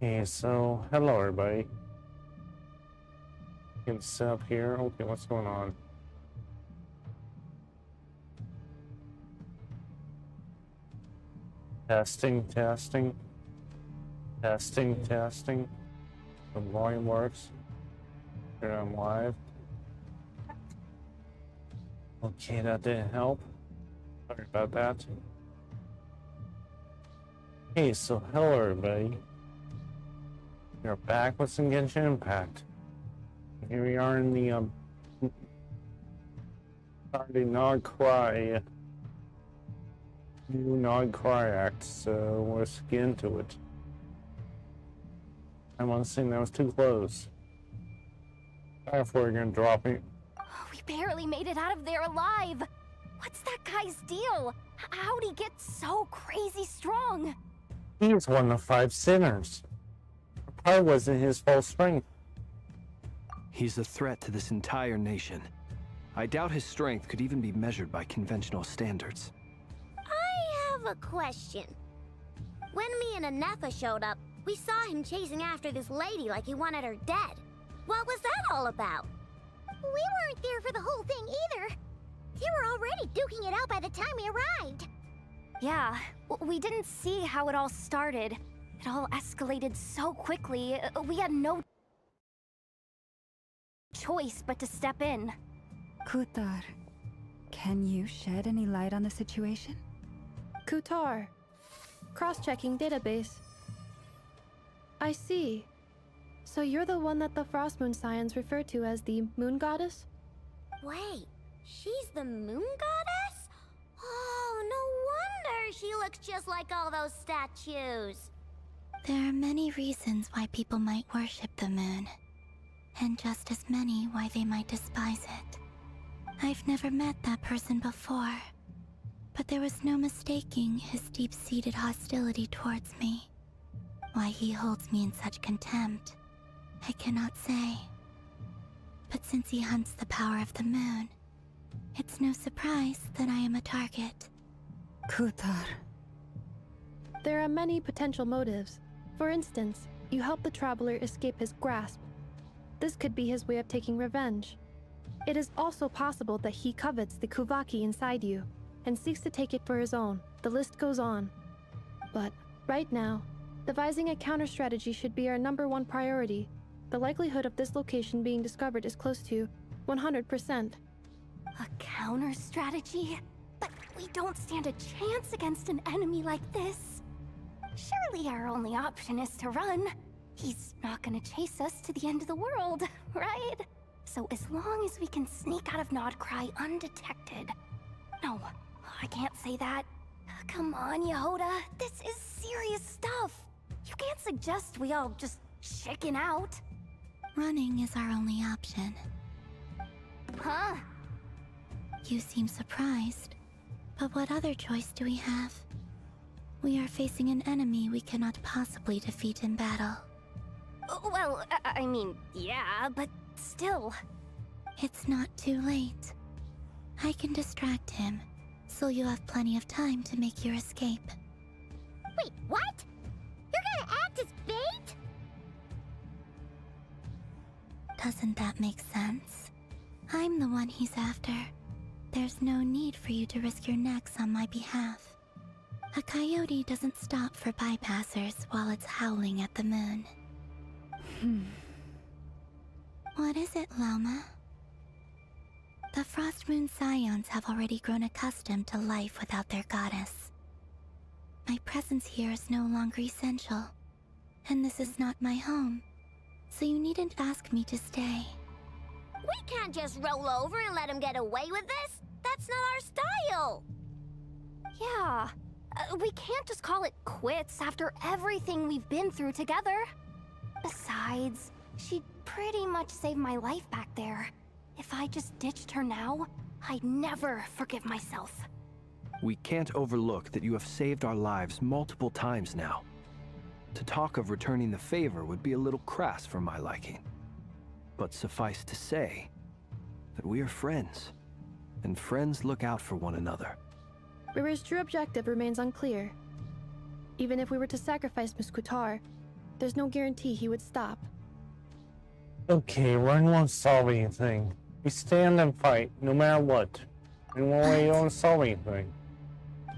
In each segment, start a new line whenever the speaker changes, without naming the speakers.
Okay, so hello everybody. Can set up here. Okay, what's going on? Testing. The volume works. Here I'm live. Okay, that didn't help. Sorry about that. Hey, so hello everybody. We're back with some Genshin Impact. Here we are in the Krai new Krai act, so let's get into it. I want to say that was too close. Therefore, you're gonna drop me.
We barely made it out of there alive. What's that guy's deal? How'd he get so crazy strong?
He was one of 5 sinners. It probably wasn't his full strength.
He's a threat to this entire nation. I doubt his strength could even be measured by conventional standards.
I have a question. When me and Anefa showed up, we saw him chasing after this lady like he wanted her dead. What was that all about?
We weren't there for the whole thing either. They were already duking it out by the time we arrived.
Yeah, we didn't see how it all started. It all escalated so quickly, we had no choice but to step in.
Kutar, can you shed any light on the situation?
Kutar. Cross-checking database. I see. So you're the one that the Frost Moon Scions refer to as the Moon Goddess?
Wait, she's the moon goddess? Oh, no wonder she looks just like all those statues.
There are many reasons why people might worship the moon, and just as many why they might despise it. I've never met that person before, but there was no mistaking his deep-seated hostility towards me. Why he holds me in such contempt, I cannot say. But since he hunts the power of the moon, it's no surprise that I am a target.
Kutar.
There are many potential motives. For instance, you help the traveler escape his grasp. This could be his way of taking revenge. It is also possible that he covets the Kuvaki inside you and seeks to take it for his own. The list goes on. But right now, devising a counter-strategy should be our #1 priority. The likelihood of this location being discovered is close to 100%.
A counter strategy? But we don't stand a chance against an enemy like this. Surely our only option is to run. He's not gonna chase us to the end of the world, right? So as long as we can sneak out of Krai undetected. No, I can't say that. Come on, Yehoda, this is serious stuff. You can't suggest we all just chicken out.
Running is our only option.
Huh?
You seem surprised, but what other choice do we have? We are facing an enemy we cannot possibly defeat in battle.
Well, I mean, yeah, but still.
It's not too late. I can distract him, so you have plenty of time to make your escape.
Wait, what? You're gonna act as bait?
Doesn't that make sense? I'm the one he's after. There's no need for you to risk your necks on my behalf. A coyote doesn't stop for bypassers while it's howling at the moon. What is it, Loma? The Frost Moon Scions have already grown accustomed to life without their goddess. My presence here is no longer essential, and this is not my home, so you needn't ask me to stay.
We can't just roll over and let him get away with this. That's not our style.
Yeah, we can't just call it quits after everything we've been through together. Besides, she'd pretty much saved my life back there. If I just ditched her now, I'd never forgive myself.
We can't overlook that you have saved our lives multiple times now. To talk of returning the favor would be a little crass for my liking. But suffice to say that we are friends, and friends look out for one another.
Rira's true objective remains unclear. Even if we were to sacrifice Miss Kutar, there's no guarantee he would stop.
Okay, run won't solve anything. We stand and fight, no matter what. In one way, you don't solve anything.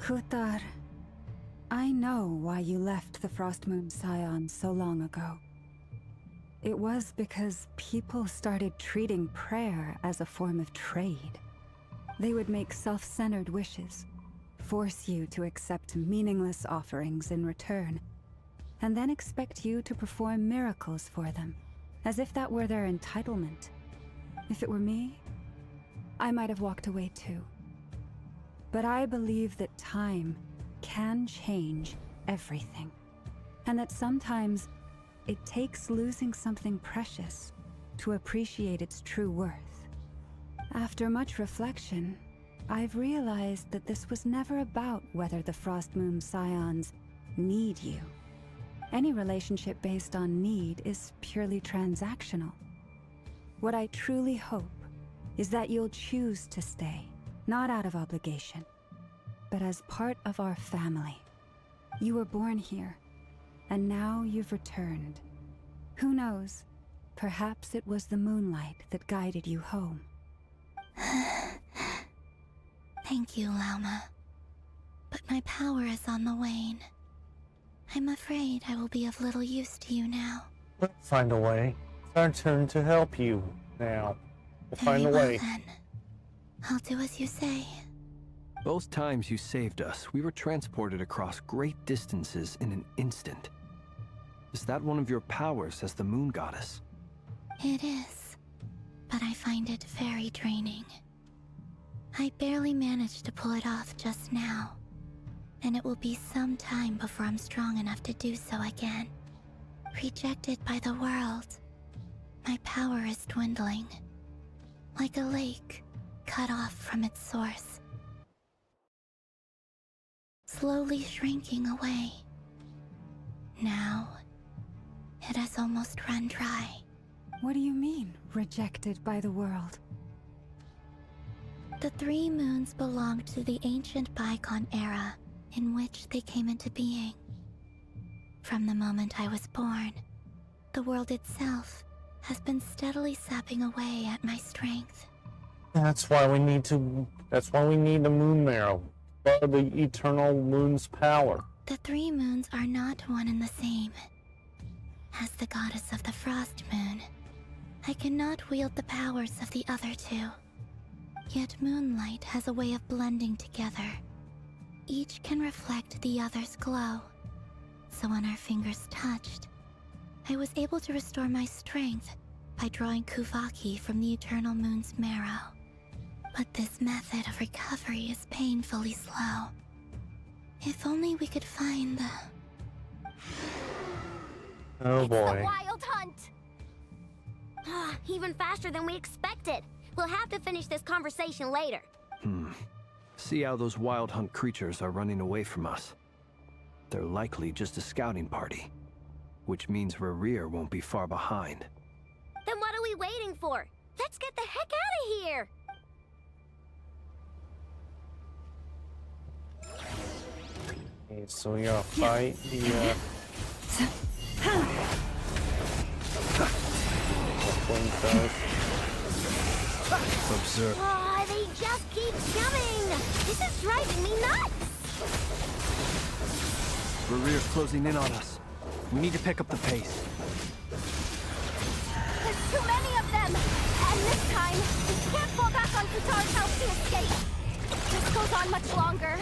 Kutar, I know why you left the Frost Moon Scion so long ago. It was because people started treating prayer as a form of trade. They would make self-centered wishes, force you to accept meaningless offerings in return, and then expect you to perform miracles for them, as if that were their entitlement. If it were me, I might have walked away too. But I believe that time can change everything, and that sometimes it takes losing something precious to appreciate its true worth. After much reflection, I've realized that this was never about whether the Frost Moon Scions need you. Any relationship based on need is purely transactional. What I truly hope is that you'll choose to stay, not out of obligation, but as part of our family. You were born here, and now you've returned. Who knows? Perhaps it was the moonlight that guided you home.
Thank you, Lauma. But my power is on the wane. I'm afraid I will be of little use to you now.
We'll find a way. It's our turn to help you now. We'll find a
Very
way.
well, then. I'll do as you say.
Both times you saved us, we were transported across great distances in an instant. Is that one of your powers as the Moon Goddess?
It is, but I find it very draining. I barely managed to pull it off just now, and it will be some time before I'm strong enough to do so again. Rejected by the world, my power is dwindling, like a lake cut off from its source, slowly shrinking away. Now, it has almost run dry.
What do you mean, rejected by the world?
The three moons belonged to the ancient bygone era in which they came into being. From the moment I was born, the world itself has been steadily sapping away at my strength.
That's why we need the moon marrow. The eternal moon's power.
The three moons are not one and the same. As the goddess of the Frost Moon, I cannot wield the powers of the other two. Yet moonlight has a way of blending together. Each can reflect the other's glow. So when our fingers touched, I was able to restore my strength by drawing Kuvaki from the eternal moon's marrow. But this method of recovery is painfully slow. If only we could find the...
Oh
It's the
boy.
Wild Hunt!
Even faster than we expected. We'll have to finish this conversation later.
See how those wild hunt creatures are running away from us. They're likely just a scouting party, which means Rerir won't be far behind.
Then what are we waiting for? Let's get the heck out of here!
Okay, so we gotta fight the
Observe.
Oh, they just keep coming! This is driving me nuts!
Rerir's closing in on us. We need to pick up the pace.
There's too many of them! And this time, we can't fall back on Kutar's house to escape! This goes on much longer.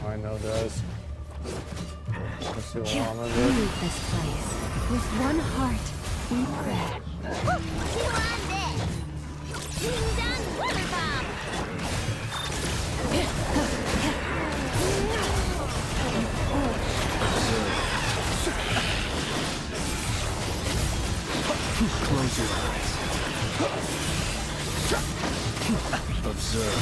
I know does. Let's see what Lana did.
Leave this place. With one heart, we pray.
You on this! Ding dong weather bomb!
Close your eyes. Observe.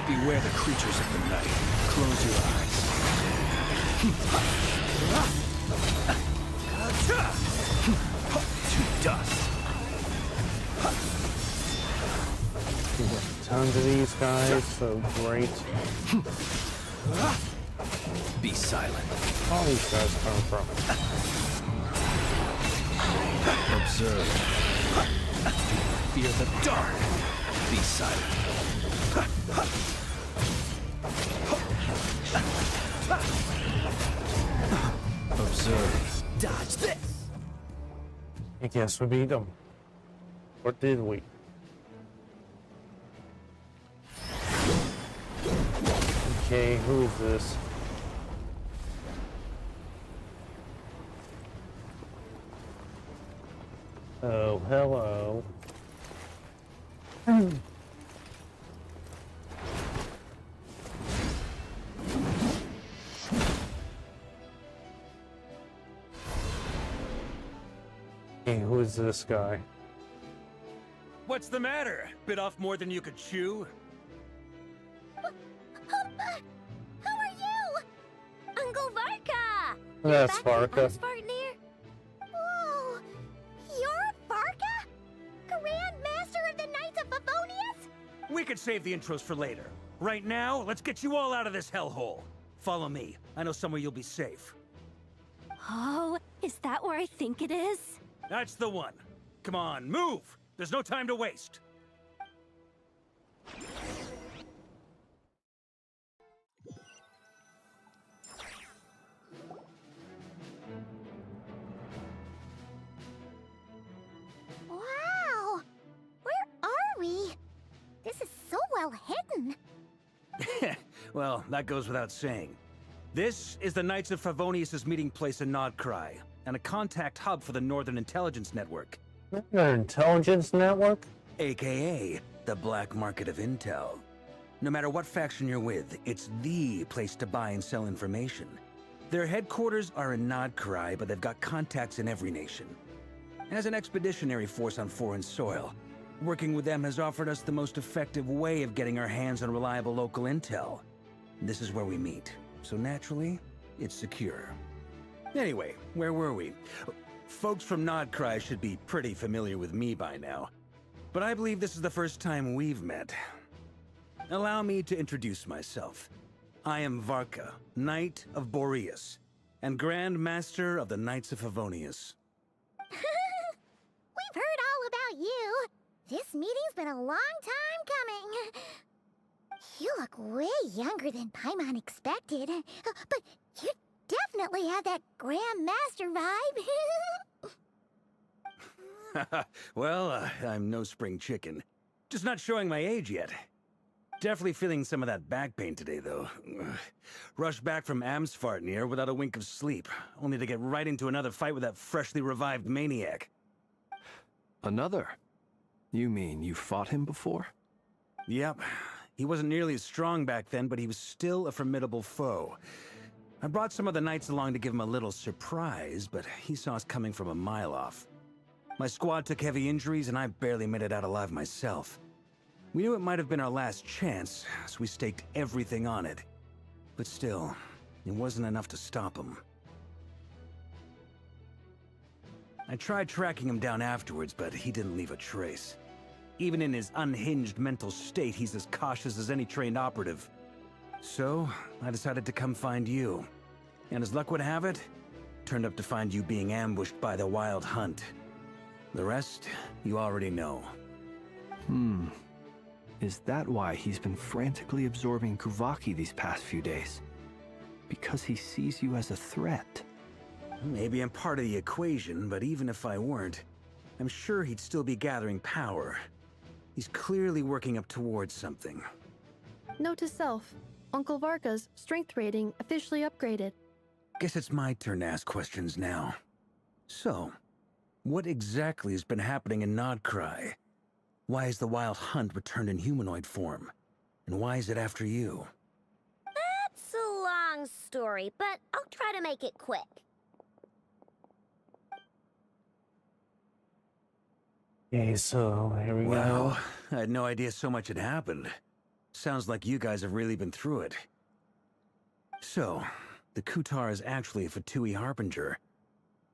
Beware the creatures of the night. Close your eyes. To dust.
What tons of these guys, so great.
Be silent.
All these guys come from.
Observe. Fear the dark. Be silent. Observe. Dodge this.
I guess we beat them. Or did we? Okay, who is this? Oh, hello. Hey, who is this guy?
What's the matter? Bit off more than you could chew?
How are you? Uncle Varka!
That's
Back from
Varka.
Spartanir? Whoa! You're Varka? Grand Master of the Knights of Favonius?
We could save the intros for later. Right now, let's get you all out of this hellhole. Follow me. I know somewhere you'll be safe.
Oh, is that where I think it is?
That's the one. Come on, move! There's no time to waste.
Wow! Where are we? This is so well hidden.
Well, that goes without saying. This is the Knights of Favonius' meeting place in Krai, and a contact hub for the Northern Intelligence Network,
Their intelligence network?
aka the black market of intel. No matter what faction you're with, it's the place to buy and sell information. Their headquarters are in Krai, but they've got contacts in every nation. As an expeditionary force on foreign soil, working with them has offered us the most effective way of getting our hands on reliable local intel. This is where we meet, so naturally, it's secure. Anyway, where were we? Folks from Krai should be pretty familiar with me by now, but I believe this is the first time we've met. Allow me to introduce myself. I am Varka, Knight of Boreas, and Grand Master of the Knights of Favonius.
We've heard all about you. This meeting's been a long time coming. You look way younger than Paimon expected. But you definitely have that Grand Master vibe.
Well, I'm no spring chicken. Just not showing my age yet. Definitely feeling some of that back pain today, though. Rushed back from Amsfartnir without a wink of sleep, only to get right into another fight with that freshly revived maniac.
Another? You mean you fought him before?
Yep. He wasn't nearly as strong back then, but he was still a formidable foe. I brought some of the knights along to give him a little surprise, but he saw us coming from a mile off. My squad took heavy injuries, and I barely made it out alive myself. We knew it might have been our last chance, so we staked everything on it. But still, it wasn't enough to stop him. I tried tracking him down afterwards, but he didn't leave a trace. Even in his unhinged mental state, he's as cautious as any trained operative. So, I decided to come find you. And as luck would have it, turned up to find you being ambushed by the Wild Hunt. The rest, you already know.
Is that why he's been frantically absorbing Kuvaki these past few days? Because he sees you as a threat?
Maybe I'm part of the equation, but even if I weren't, I'm sure he'd still be gathering power. He's clearly working up towards something.
Note to self, Uncle Varka's strength rating officially upgraded.
Guess it's my turn to ask questions now. So, what exactly has been happening in Krai? Why is the Wild Hunt returned in humanoid form? And why is it after you?
That's a long story, but I'll try to make it quick.
Okay, so here we
Wow, I had no idea so much had happened. Sounds like you guys have really been through it. So, the Kutar is actually a Fatui Harbinger.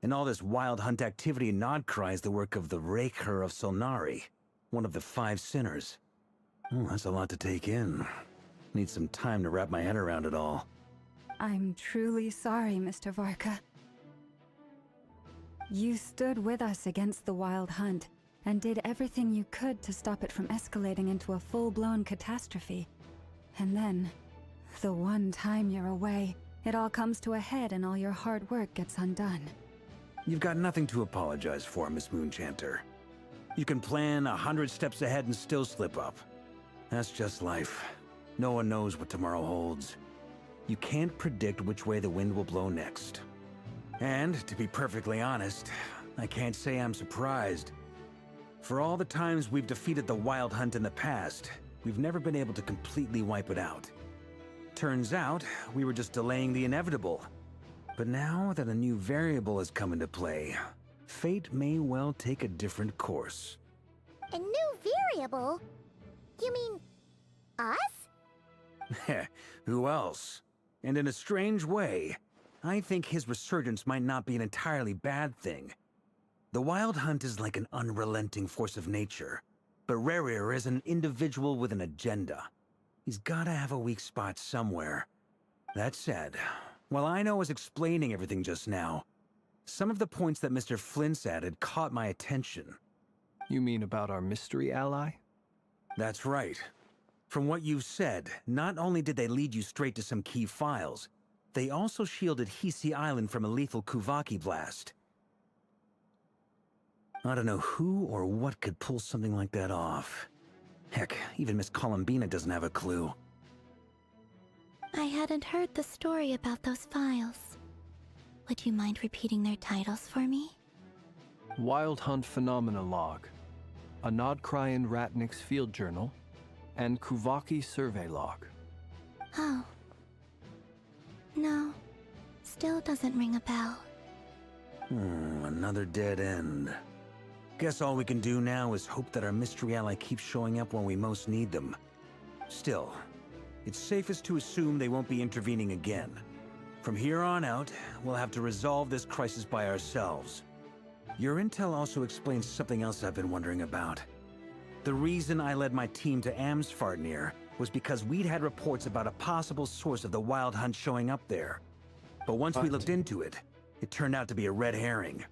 And all this Wild Hunt activity in Krai is the work of the Raker of Solnari, one of the 5 sinners. Oh, that's a lot to take in. Need some time to wrap my head around it all.
I'm truly sorry, Mr. Varka. You stood with us against the Wild Hunt, and did everything you could to stop it from escalating into a full-blown catastrophe. And then, the one time you're away, it all comes to a head and all your hard work gets undone.
You've got nothing to apologize for, Miss Moonchanter. You can plan 100 steps ahead and still slip up. That's just life. No one knows what tomorrow holds. You can't predict which way the wind will blow next. And, to be perfectly honest, I can't say I'm surprised. For all the times we've defeated the Wild Hunt in the past, we've never been able to completely wipe it out. Turns out, we were just delaying the inevitable. But now that a new variable has come into play, fate may well take a different course.
A new variable? You mean us?
Who else? And in a strange way, I think his resurgence might not be an entirely bad thing. The Wild Hunt is like an unrelenting force of nature, but Rerir is an individual with an agenda. He's gotta have a weak spot somewhere. That said, while I was explaining everything just now, some of the points that Mr. Flint's added caught my attention.
You mean about our mystery ally?
That's right. From what you've said, not only did they lead you straight to some key files, they also shielded Hisi Island from a lethal Kuvaki blast. I don't know who or what could pull something like that off. Heck, even Miss Columbina doesn't have a clue.
I hadn't heard the story about those files. Would you mind repeating their titles for me?
Wild Hunt Phenomena Log, a Nodkrayan Ratnik's Field Journal, and Kuvaki Survey Log.
Oh. No. Still doesn't ring a bell.
Another dead end. Guess all we can do now is hope that our mystery ally keeps showing up when we most need them. Still, it's safest to assume they won't be intervening again. From here on out, we'll have to resolve this crisis by ourselves. Your intel also explains something else I've been wondering about. The reason I led my team to Amsfarnir was because we'd had reports about a possible source of the Wild Hunt showing up there. But once we looked into it, it turned out to be a red herring.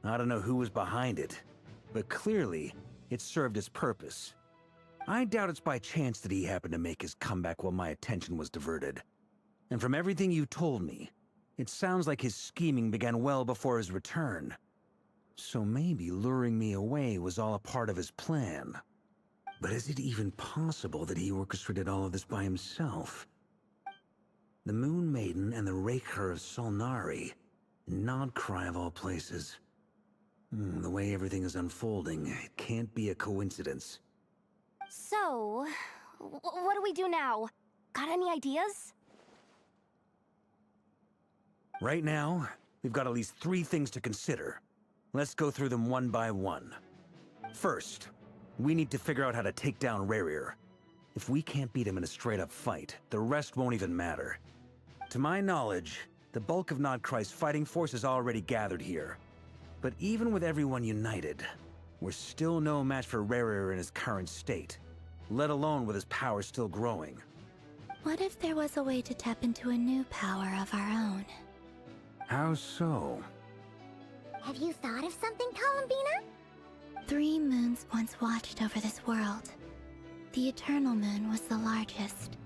I don't know who was behind it, but clearly, it served its purpose. I doubt it's by chance that he happened to make his comeback while my attention was diverted. And from everything you told me, it sounds like his scheming began well before his return. So maybe luring me away was all a part of his plan. But is it even possible that he orchestrated all of this by himself? The Moon Maiden and the Raker of Solnari, Nodkrai of all places. The way everything is unfolding, it can't be a coincidence.
So, what do we do now? Got any ideas?
Right now, we've got at least 3 things to consider. Let's go through them one by one. First, we need to figure out how to take down Rerir. If we can't beat him in a straight-up fight, the rest won't even matter. To my knowledge, the bulk of Nodkrai's fighting force is already gathered here. But even with everyone united, we're still no match for Rerir in his current state, let alone with his power still growing.
What if there was a way to tap into a new power of our own?
How so?
Have you thought of something, Columbina?
3 moons once watched over this world. The Eternal Moon was the largest.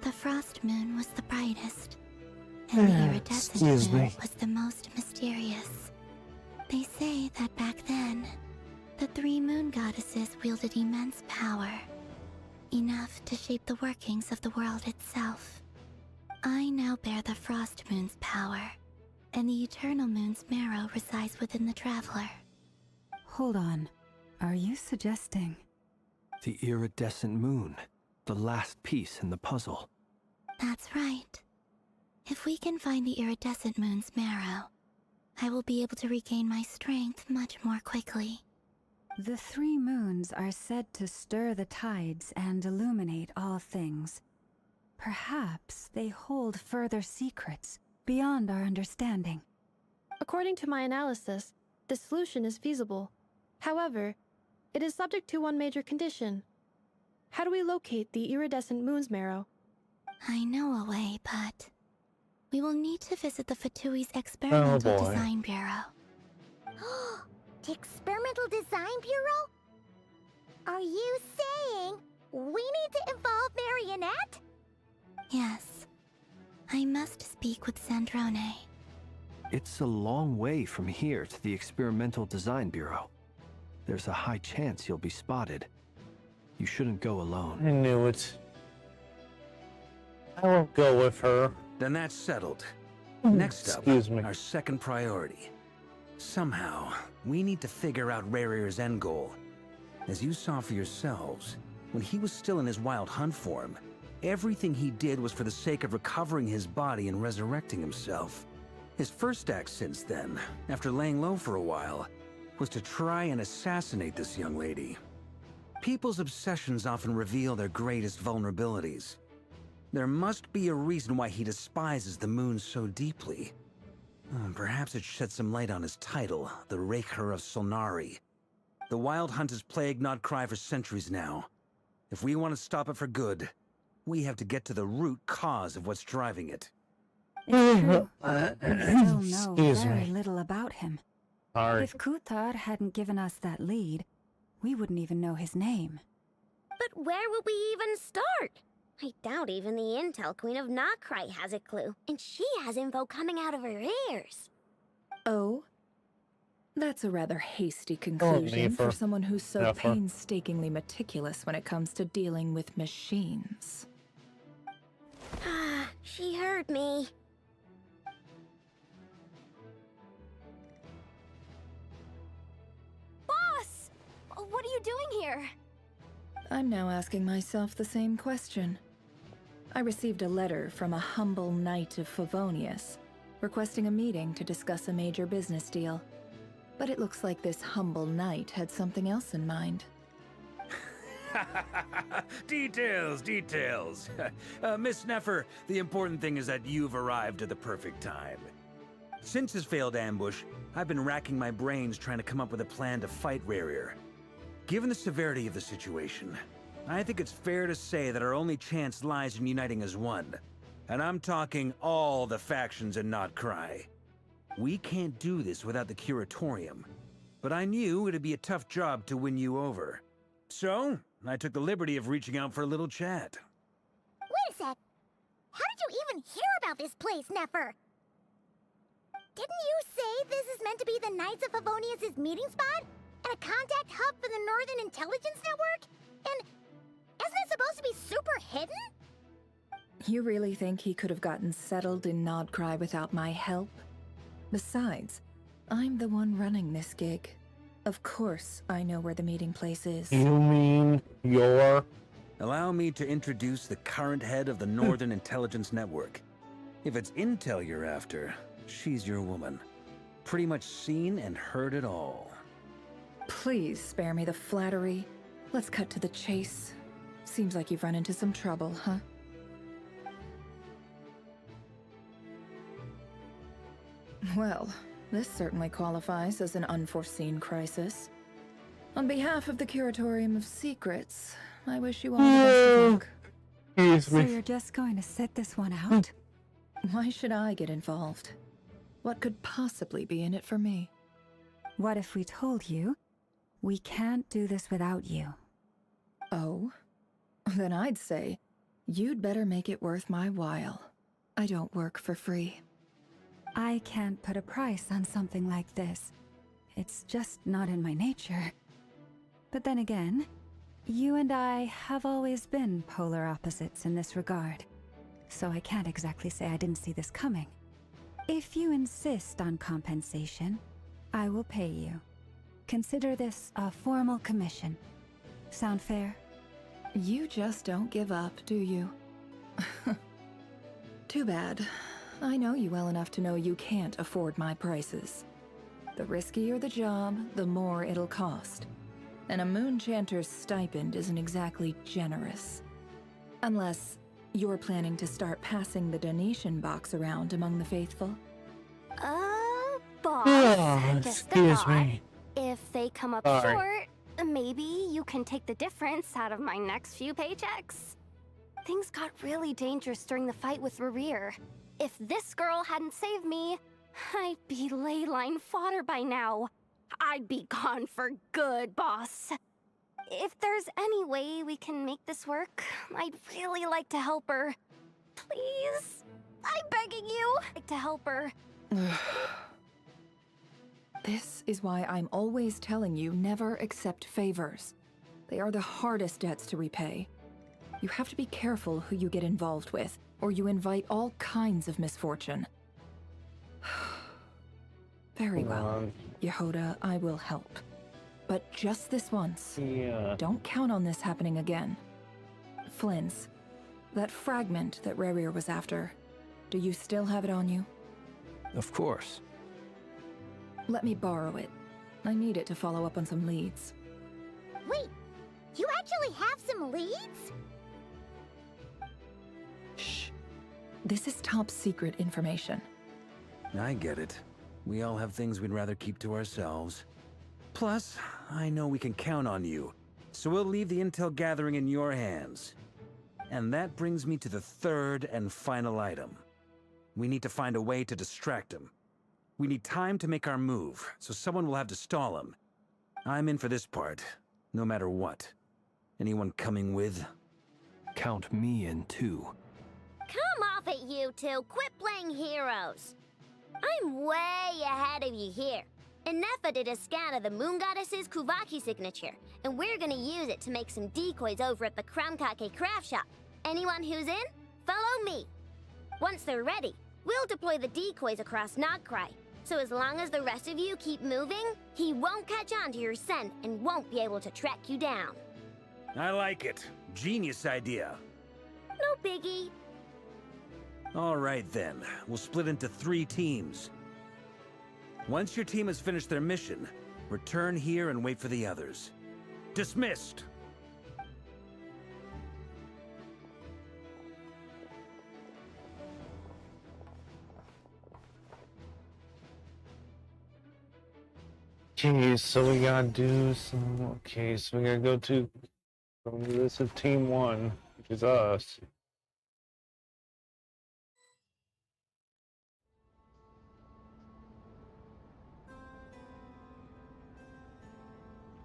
The Frost Moon was the brightest. And the Iridescent Moon was the most mysterious. They say that back then, the 3 moon goddesses wielded immense power. Enough to shape the workings of the world itself. I now bear the Frost Moon's power, and the Eternal Moon's marrow resides within the Traveler.
Hold on. Are you suggesting?
The Iridescent Moon, the last piece in the puzzle.
That's right. If we can find the Iridescent Moon's marrow, I will be able to regain my strength much more quickly.
The 3 moons are said to stir the tides and illuminate all things. Perhaps they hold further secrets beyond our understanding.
According to my analysis, this solution is feasible. However, it is subject to one major condition. How do we locate the iridescent moon's marrow?
I know a way, but we will need to visit the Fatui's Experimental
boy.
Design Bureau.
The Experimental Design Bureau? Are you saying we need to involve Marionette?
Yes. I must speak with Sandrone.
It's a long way from here to the Experimental Design Bureau. There's a high chance you'll be spotted. You shouldn't go alone.
I knew it. I won't go with her.
Then that's settled. Next up,
Excuse me.
our second priority. Somehow, we need to figure out Rarir's end goal. As you saw for yourselves, when he was still in his wild hunt form, everything he did was for the sake of recovering his body and resurrecting himself. His first act since then, after laying low for a while, was to try and assassinate this young lady. People's obsessions often reveal their greatest vulnerabilities. There must be a reason why he despises the moon so deeply. Perhaps it sheds some light on his title, the Raker of Solnari. The Wild Hunt has plagued Krai for centuries now. If we want to stop it for good, we have to get to the root cause of what's driving it.
It's true. We still know
Excuse
very
me.
little about him.
Sorry.
If Kuthar hadn't given us that lead, we wouldn't even know his name.
But where would we even start? I doubt even the Intel Queen of Krai has a clue, and she has info coming out of her ears.
Oh? That's a rather hasty conclusion for
Nefer.
someone who's so
Nefer.
painstakingly meticulous when it comes to dealing with machines.
Ah, she heard me.
Boss! What are you doing here?
I'm now asking myself the same question. I received a letter from a humble knight of Favonius, requesting a meeting to discuss a major business deal. But it looks like this humble knight had something else in mind.
Details. Miss Nefer, the important thing is that you've arrived at the perfect time. Since his failed ambush, I've been racking my brains trying to come up with a plan to fight Rarir. Given the severity of the situation, I think it's fair to say that our only chance lies in uniting as one. And I'm talking all the factions in Krai. We can't do this without the Curatorium, but I knew it'd be a tough job to win you over. So, I took the liberty of reaching out for a little chat.
Wait a sec. How did you even hear about this place, Nefer? Didn't you say this is meant to be the Knights of Favonius' meeting spot? And a contact hub for the Northern Intelligence Network? And isn't it supposed to be super hidden?
You really think he could have gotten settled in Krai without my help? Besides, I'm the one running this gig. Of course I know where the meeting place is.
You mean your...
Allow me to introduce the current head of the Northern Intelligence Network. If it's intel you're after, she's your woman. Pretty much seen and heard it all.
Please spare me the flattery. Let's cut to the chase. Seems like you've run into some trouble, huh? Well, this certainly qualifies as an unforeseen crisis. On behalf of the Curatorium of Secrets, I wish you all the best of luck.
Excuse
So
me.
you're just going to sit this one out?
Why should I get involved? What could possibly be in it for me?
What if we told you we can't do this without you?
Oh? Then I'd say, you'd better make it worth my while. I don't work for free.
I can't put a price on something like this. It's just not in my nature. But then again, you and I have always been polar opposites in this regard. So I can't exactly say I didn't see this coming. If you insist on compensation, I will pay you. Consider this a formal commission. Sound fair?
You just don't give up, do you? Too bad. I know you well enough to know you can't afford my prices. The riskier the job, the more it'll cost. And a Moonchanter's stipend isn't exactly generous. Unless you're planning to start passing the donation box around among the faithful.
Boss.
Oh,
just a
excuse
thought.
me.
If they come up
Sorry.
short, Maybe you can take the difference out of my next few paychecks. Things got really dangerous during the fight with Rerir. If this girl hadn't saved me, I'd be ley line fodder by now. I'd be gone for good, boss. If there's any way we can make this work, I'd really like to help her. Please? I'm begging you! I'd like to help her.
This is why I'm always telling you never accept favors. They are the hardest debts to repay. You have to be careful who you get involved with, or you invite all kinds of misfortune. Very well. Yehoda, I will help. But just this once.
Yeah.
Don't count on this happening again. Flynn's. That fragment that Rerir was after. Do you still have it on you?
Of course.
Let me borrow it. I need it to follow up on some leads.
Wait, you actually have some leads?
Shh. This is top secret information.
I get it. We all have things we'd rather keep to ourselves. Plus, I know we can count on you, so we'll leave the intel gathering in your hands. And that brings me to the third and final item. We need to find a way to distract him. We need time to make our move, so someone will have to stall him. I'm in for this part, no matter what. Anyone coming with?
Count me in too.
Come off it, you two. Quit playing heroes. I'm way ahead of you here. Nefa did a scan of the Moon Goddess's Kuvaki signature, and we're gonna use it to make some decoys over at the Kramkake craft shop. Anyone who's in, follow me. Once they're ready, we'll deploy the decoys across Krai. So as long as the rest of you keep moving, he won't catch on to your scent and won't be able to track you down.
I like it. Genius idea.
No biggie.
All right then, we'll split into 3 teams. Once your team has finished their mission, return here and wait for the others. Dismissed!
Okay, so we gotta do some. Okay, so we gotta go to. This is team 1, which is us.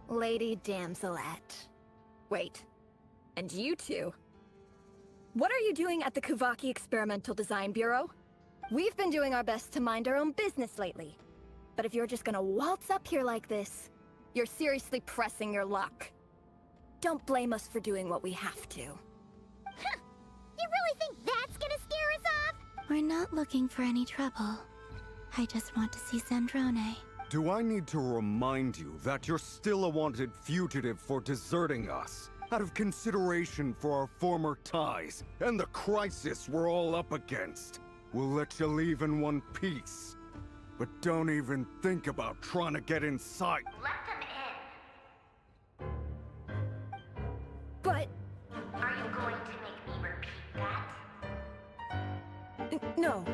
Lady Damselette. Wait, and you two? What are you doing at the Kuvaki Experimental Design Bureau? We've been doing our best to mind our own business lately. But if you're just gonna waltz up here like this, you're seriously pressing your luck. Don't blame us for doing what we have to.
Huh. You really think that's gonna scare us off?
We're not looking for any trouble. I just want to see Zandrone.
Do I need to remind you that you're still a wanted fugitive for deserting us? Out of consideration for our former ties and the crisis we're all up against. We'll let you leave in one piece. But don't even think about trying to get inside.
Let them in.
But...
Are you going to make me repeat that?
no,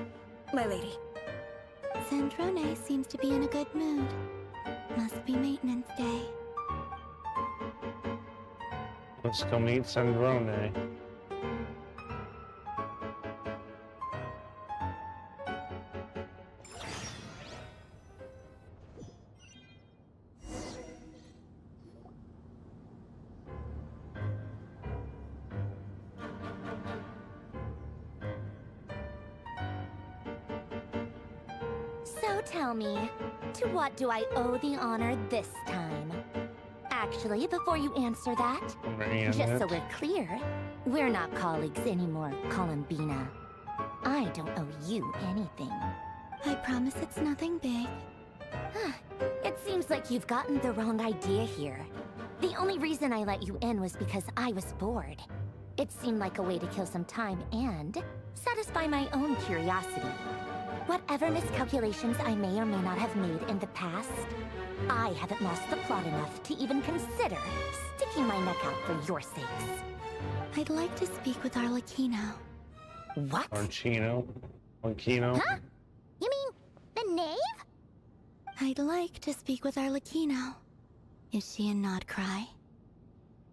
my lady.
Zandrone seems to be in a good mood. Must be maintenance day.
Let's go meet Zandrone.
So tell me, to what do I owe the honor this time? Actually, before you answer that, just so we're clear, we're not colleagues anymore, Columbina. I don't owe you anything.
I promise it's nothing big.
It seems like you've gotten the wrong idea here. The only reason I let you in was because I was bored. It seemed like a way to kill some time and satisfy my own curiosity. Whatever miscalculations I may or may not have made in the past, I haven't lost the plot enough to even consider sticking my neck out for your sakes.
I'd like to speak with Arlecchino.
What?
Arlecchino?
Huh? You mean the knave?
I'd like to speak with Arlecchino. Is she in Nod Krai?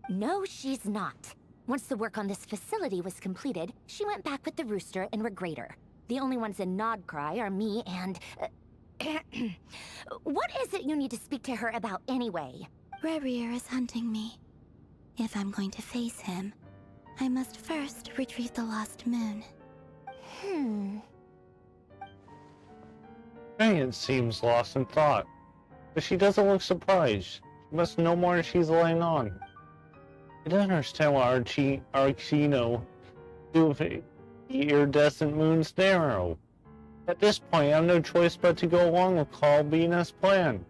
No, she's not. Once the work on this facility was completed, she went back with the Rooster and Regrator. The only ones in Nod Krai are me and... What is it you need to speak to her about anyway?
Rerir is hunting me. If I'm going to face him, I must first retrieve the lost moon.
Ryan seems lost in thought, but she doesn't look surprised. She must know more than she's laying on. I don't understand what Archino do with the iridescent moon's narrow. At this point, I have no choice but to go along with Kalbina's plan.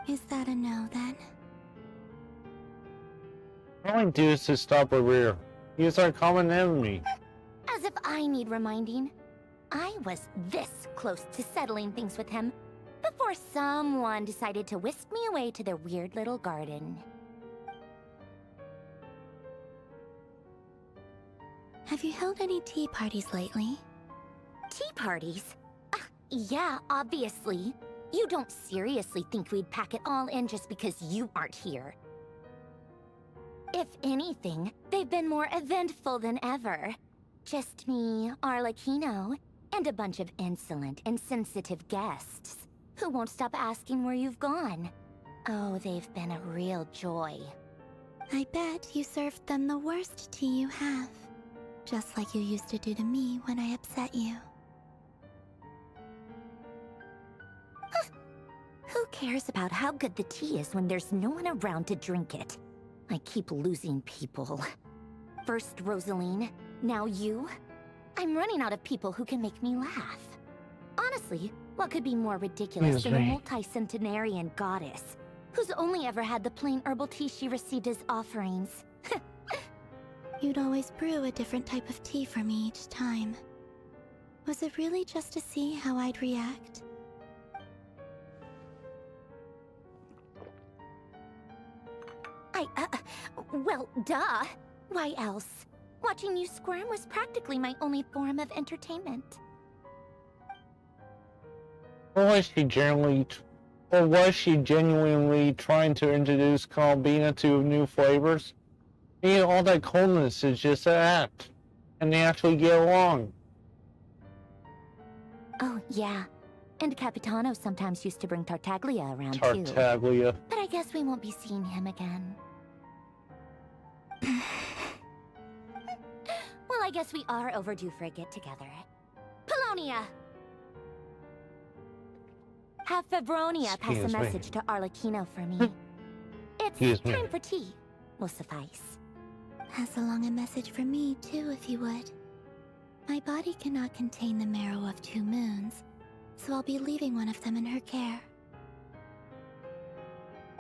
Is that a no, then?
All I do is to stop Rerir. He is our common enemy.
As if I need reminding. I was this close to settling things with him before someone decided to whisk me away to their weird little garden.
Have you held any tea parties lately?
Tea parties? Yeah, obviously. You don't seriously think we'd pack it all in just because you aren't here. If anything, they've been more eventful than ever. Just me, Arlecchino, and a bunch of insolent and sensitive guests who won't stop asking where you've gone. Oh, they've been a real joy.
I bet you served them the worst tea you have. Just like you used to do to me when I upset you.
Who cares about how good the tea is when there's no one around to drink it? I keep losing people. First Rosaline, now you. I'm running out of people who can make me laugh. Honestly, what could be more ridiculous than a multi-centenarian goddess who's only ever had the plain herbal tea she received as offerings?
You'd always brew a different type of tea for me each time. Was it really just to see how I'd react?
Well, duh. Why else? Watching you squirm was practically my only form of entertainment.
Or was she genuinely trying to introduce Kalbina to new flavors? Maybe all that coldness is just an act, and they actually get along.
Oh, yeah. And Capitano sometimes used to bring Tartaglia around, too.
Tartaglia.
But I guess we won't be seeing him again. Well, I guess we are overdue for a get-together. Polonia! Have Febronia pass a message to Arlecchino for me. It's time for tea. Will suffice.
Pass along a message for me, too, if you would. My body cannot contain the marrow of 2 moons, so I'll be leaving one of them in her care.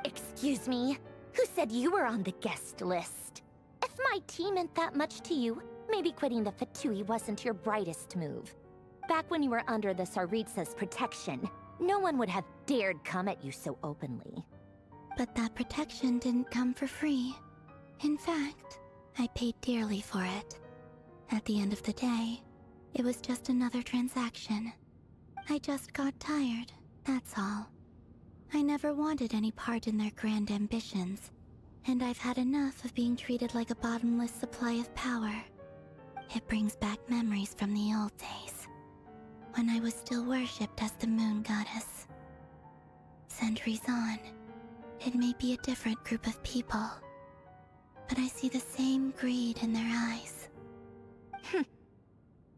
Excuse me? Who said you were on the guest list? If my tea meant that much to you, maybe quitting the Fatui wasn't your brightest move. Back when you were under the Tsaritsa's protection, no one would have dared come at you so openly.
But that protection didn't come for free. In fact, I paid dearly for it. At the end of the day, it was just another transaction. I just got tired, that's all. I never wanted any part in their grand ambitions, and I've had enough of being treated like a bottomless supply of power. It brings back memories from the old days, when I was still worshipped as the moon goddess. Centuries on, it may be a different group of people, but I see the same greed in their eyes.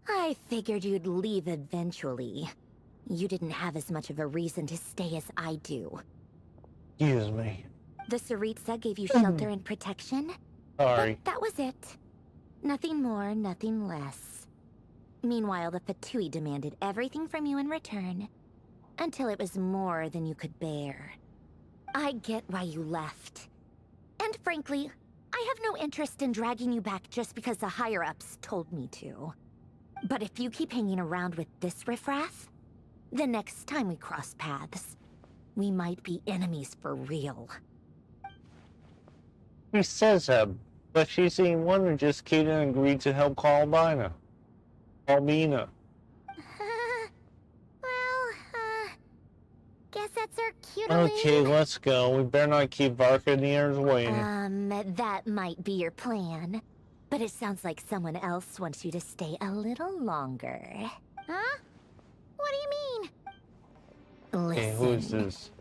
I figured you'd leave eventually. You didn't have as much of a reason to stay as I do.
Excuse me.
The Tsaritsa gave you shelter and protection?
Sorry.
But that was it. Nothing more, nothing less. Meanwhile, the Fatui demanded everything from you in return, until it was more than you could bear. I get why you left. And frankly, I have no interest in dragging you back just because the higher-ups told me to. But if you keep hanging around with this riffraff, the next time we cross paths, we might be enemies for real.
He says that, but she seemed one who just came and agreed to help Kalbina.
Guess assets are cute.
Okay, let's go. We better not keep Varkaneers waiting.
That might be your plan. But it sounds like someone else wants you to stay a little longer.
Huh? What do you mean?
Okay, who is this?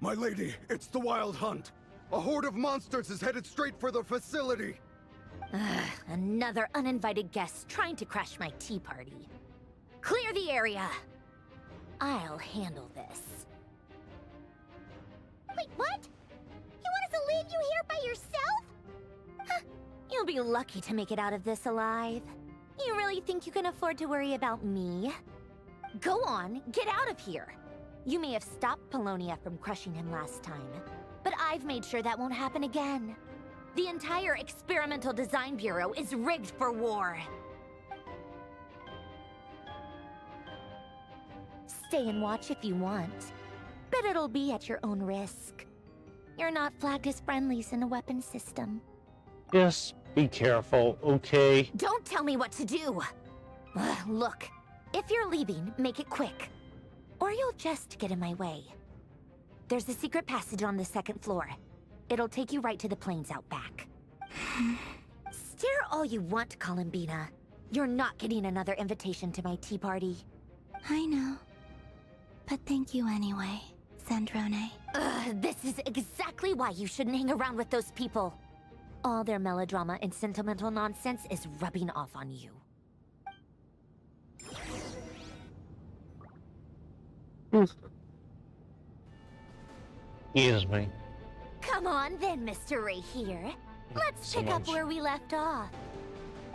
My lady, it's the Wild Hunt. A horde of monsters is headed straight for the facility.
Another uninvited guest trying to crash my tea party. Clear the area. I'll handle this.
Wait, what? You want us to leave you here by yourself?
Huh. You'll be lucky to make it out of this alive. You really think you can afford to worry about me? Go on, get out of here. You may have stopped Polonia from crushing him last time, but I've made sure that won't happen again. The entire Experimental Design Bureau is rigged for war. Stay and watch if you want, but it'll be at your own risk. You're not flagged as friendlies in the weapons system.
Just be careful, okay?
Don't tell me what to do! Look, if you're leaving, make it quick. Or you'll just get in my way. There's a secret passage on the second floor. It'll take you right to the plains out back. Stare all you want, Columbina. You're not getting another invitation to my tea party.
I know. But thank you anyway, Sandrone.
This is exactly why you shouldn't hang around with those people. All their melodrama and sentimental nonsense is rubbing off on you.
Excuse me.
Come on then, Mr. Ray here. Let's pick up where we left off.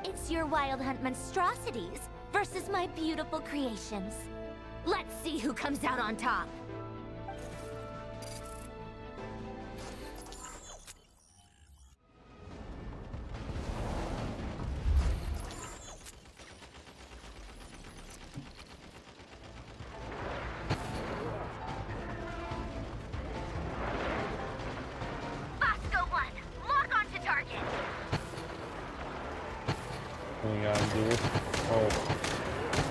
It's your Wild Hunt monstrosities versus my beautiful creations. Let's see who comes out on top.
We gotta do. Oh,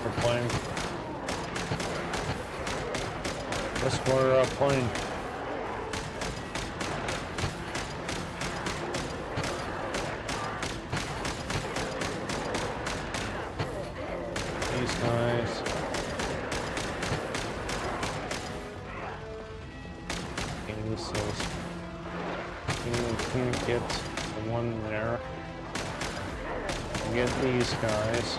we're playing. Guess we're playing. These guys. Okay, this is. You can't get the one there. Get these guys.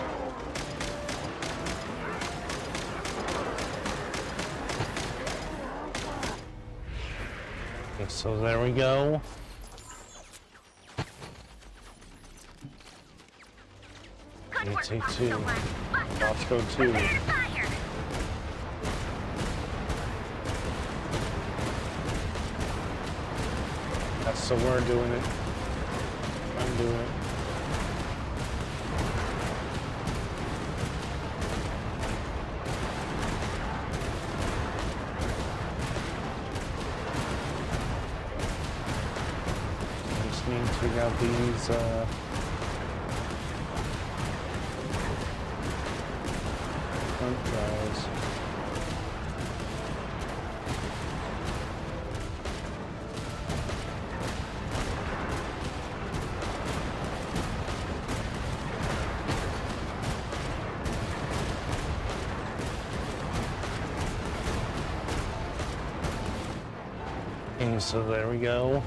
Okay, so there we go. Take two. Let's go two. That's so we're doing it. I'm doing it. We got these, front guys. And so there we go.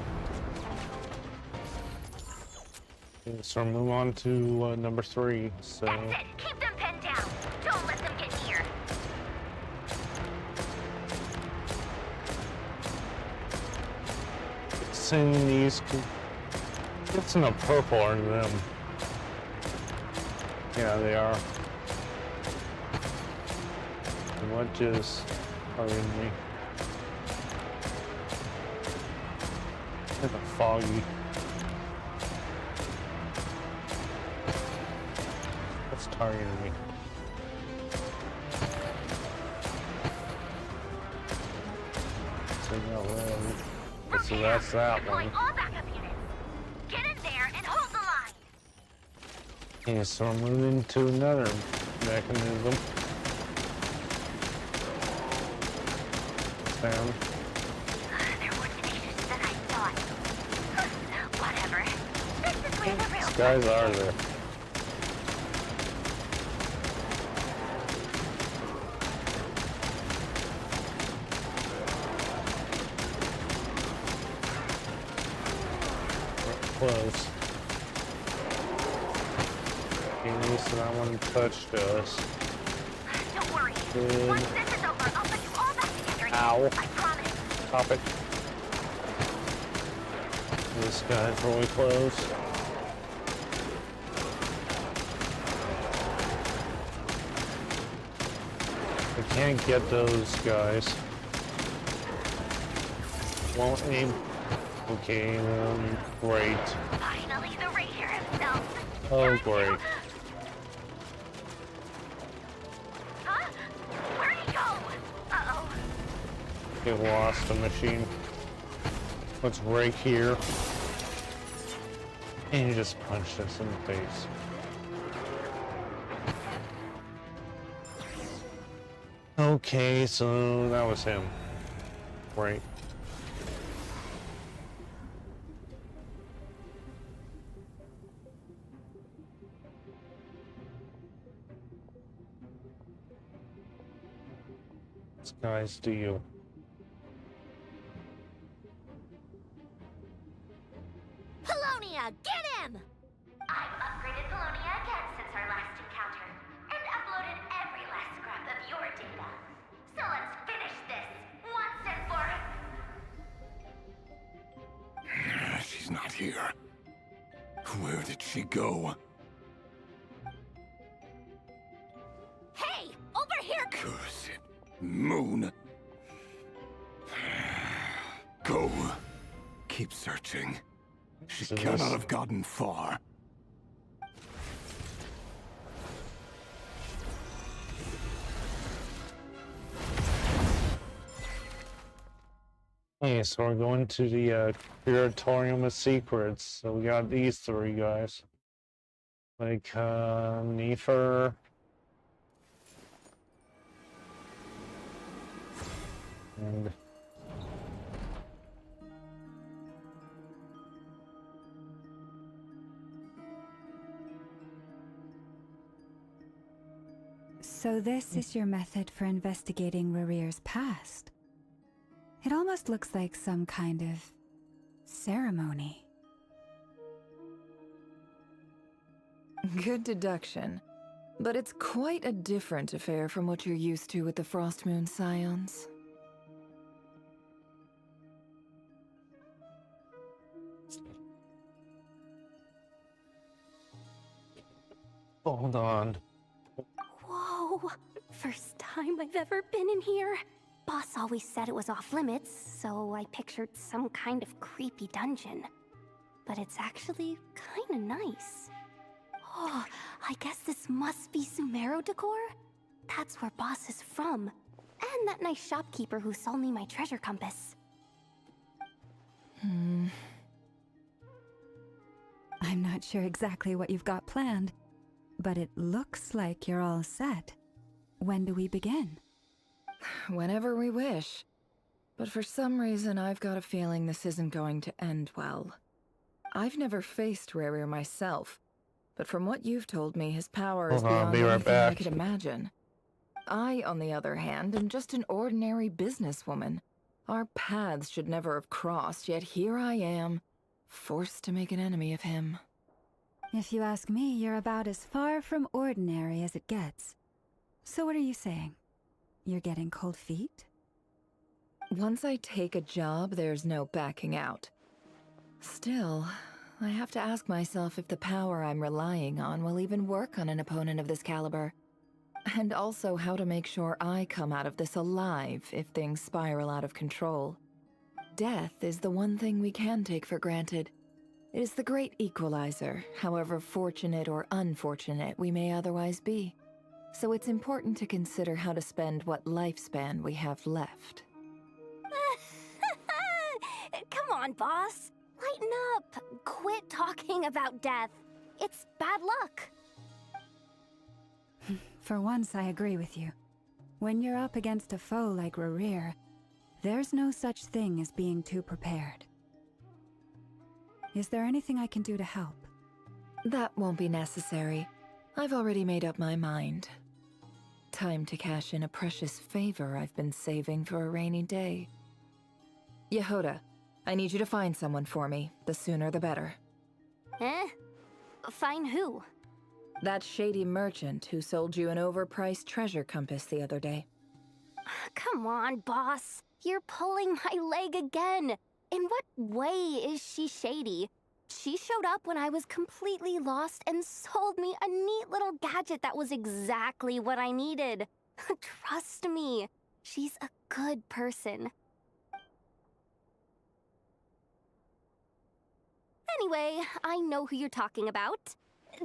So move on to number 3. So
that's it. Keep them pinned down. Don't let them get near.
seeing these, it's in the purple are them. Yeah, they are. What just hurting me? It's foggy. What's targeting me? So, no, so that's that one.
All backup units. Get in there and hold the line.
Okay, so we're moving to another mechanism. Down.
They're more tenacious than I thought. Whatever. This is where the real
These guys are there. We're close. Okay, so that one touched us.
Don't worry.
Good.
Once this is over, I'll put you all back together again.
Ow.
I promise.
Stop it. This guy's really close. We can't get those guys. Won't aim. Okay, great.
Finally, the Ranger himself.
Oh, great.
Huh? Where'd he go? Uh-oh.
He lost a machine. What's right here? And he just punched us in the face. Okay, so that was him. Right. These guys do you.
Polonia, get him!
I've upgraded Polonia again since our last encounter, and uploaded every last scrap of your data. So let's finish this, once and for...
She's not here. Where did she go?
Hey, over here!
Curse it. Moon. Go. Keep searching. She
So
cannot
this-
have gotten far.
Okay, so we're going to the Curatorium of Secrets. So we got these three guys. Like, Nefer. And...
So this is your method for investigating Rarir's past. It almost looks like some kind of ceremony.
Good deduction. But it's quite a different affair from what you're used to with the Frost Moon Scions.
Hold on.
Whoa, first time I've ever been in here. Boss always said it was off limits, so I pictured some kind of creepy dungeon. But it's actually kinda nice. Oh, I guess this must be Sumero decor? That's where Boss is from. And that nice shopkeeper who sold me my treasure compass.
I'm not sure exactly what you've got planned, but it looks like you're all set. When do we begin?
Whenever we wish. But for some reason, I've got a feeling this isn't going to end well. I've never faced Rarir myself, but from what you've told me, his power is
Hold on, I'll
beyond
be right
anything I
back.
could imagine. I, on the other hand, am just an ordinary businesswoman. Our paths should never have crossed, yet here I am, forced to make an enemy of him.
If you ask me, you're about as far from ordinary as it gets. So what are you saying? You're getting cold feet?
Once I take a job, there's no backing out. Still, I have to ask myself if the power I'm relying on will even work on an opponent of this caliber. And also how to make sure I come out of this alive if things spiral out of control. Death is the one thing we can take for granted. It is the great equalizer, however fortunate or unfortunate we may otherwise be. So it's important to consider how to spend what lifespan we have left.
Come on, boss. Lighten up. Quit talking about death. It's bad luck.
For once, I agree with you. When you're up against a foe like Rerir, there's no such thing as being too prepared. Is there anything I can do to help?
That won't be necessary. I've already made up my mind. Time to cash in a precious favor I've been saving for a rainy day. Yehoda, I need you to find someone for me. The sooner the better.
Eh? Find who?
That shady merchant who sold you an overpriced treasure compass the other day.
Come on, boss. You're pulling my leg again. In what way is she shady? She showed up when I was completely lost and sold me a neat little gadget that was exactly what I needed. Trust me, she's a good person. Anyway, I know who you're talking about.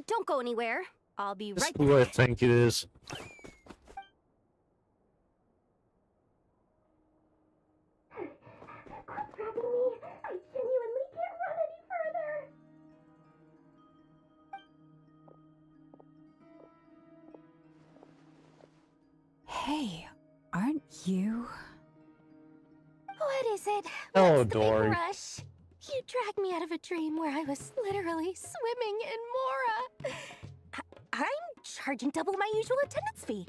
Don't go anywhere. I'll be
This
right
is who I
back.
think it is.
Quit dragging me. I genuinely can't run any further.
Hey, aren't you?
What is it?
Hello,
What's the big
Dory.
rush? You dragged me out of a dream where I was literally swimming in Mora. I'm charging double my usual attendance fee.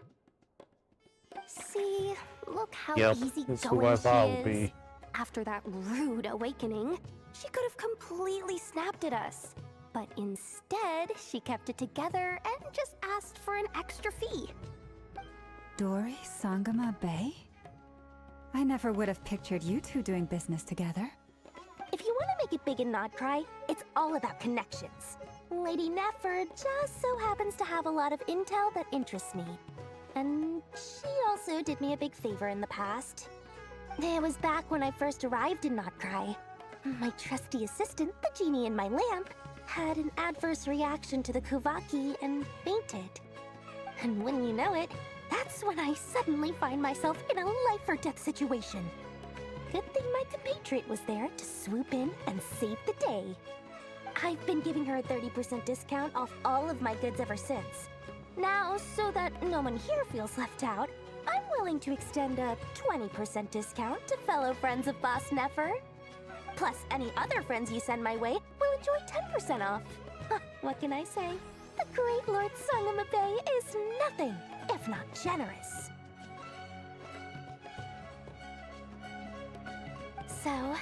See, look how
Yep, that's who I
easygoing
thought
she
it would
is.
be.
After that rude awakening, she could have completely snapped at us. But instead, she kept it together and just asked for an extra fee.
Dory Sangama Bay? I never would have pictured you two doing business together.
If you want to make it big and not cry, it's all about connections. Lady Nefer just so happens to have a lot of intel that interests me. And she also did me a big favor in the past. It was back when I first arrived in Notcry. My trusty assistant, the genie in my lamp, had an adverse reaction to the Kuvaki and fainted. And wouldn't you know it, that's when I suddenly find myself in a life-or-death situation. Good thing my compatriot was there to swoop in and save the day. I've been giving her a 30% discount off all of my goods ever since. Now, so that no one here feels left out, I'm willing to extend a 20% discount to fellow friends of Boss Nefer. Plus, any other friends you send my way will enjoy 10% off. What can I say? The great Lord Sangama Bay is nothing if not generous. So,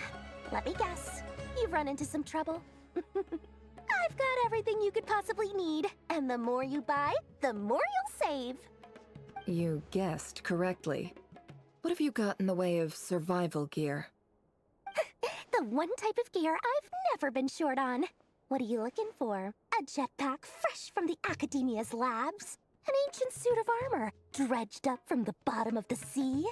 let me guess. You've run into some trouble? I've got everything you could possibly need. And the more you buy, the more you'll save.
You guessed correctly. What have you got in the way of survival gear?
The one type of gear I've never been short on. What are you looking for? A jetpack fresh from the Academia's labs? An ancient suit of armor dredged up from the bottom of the sea?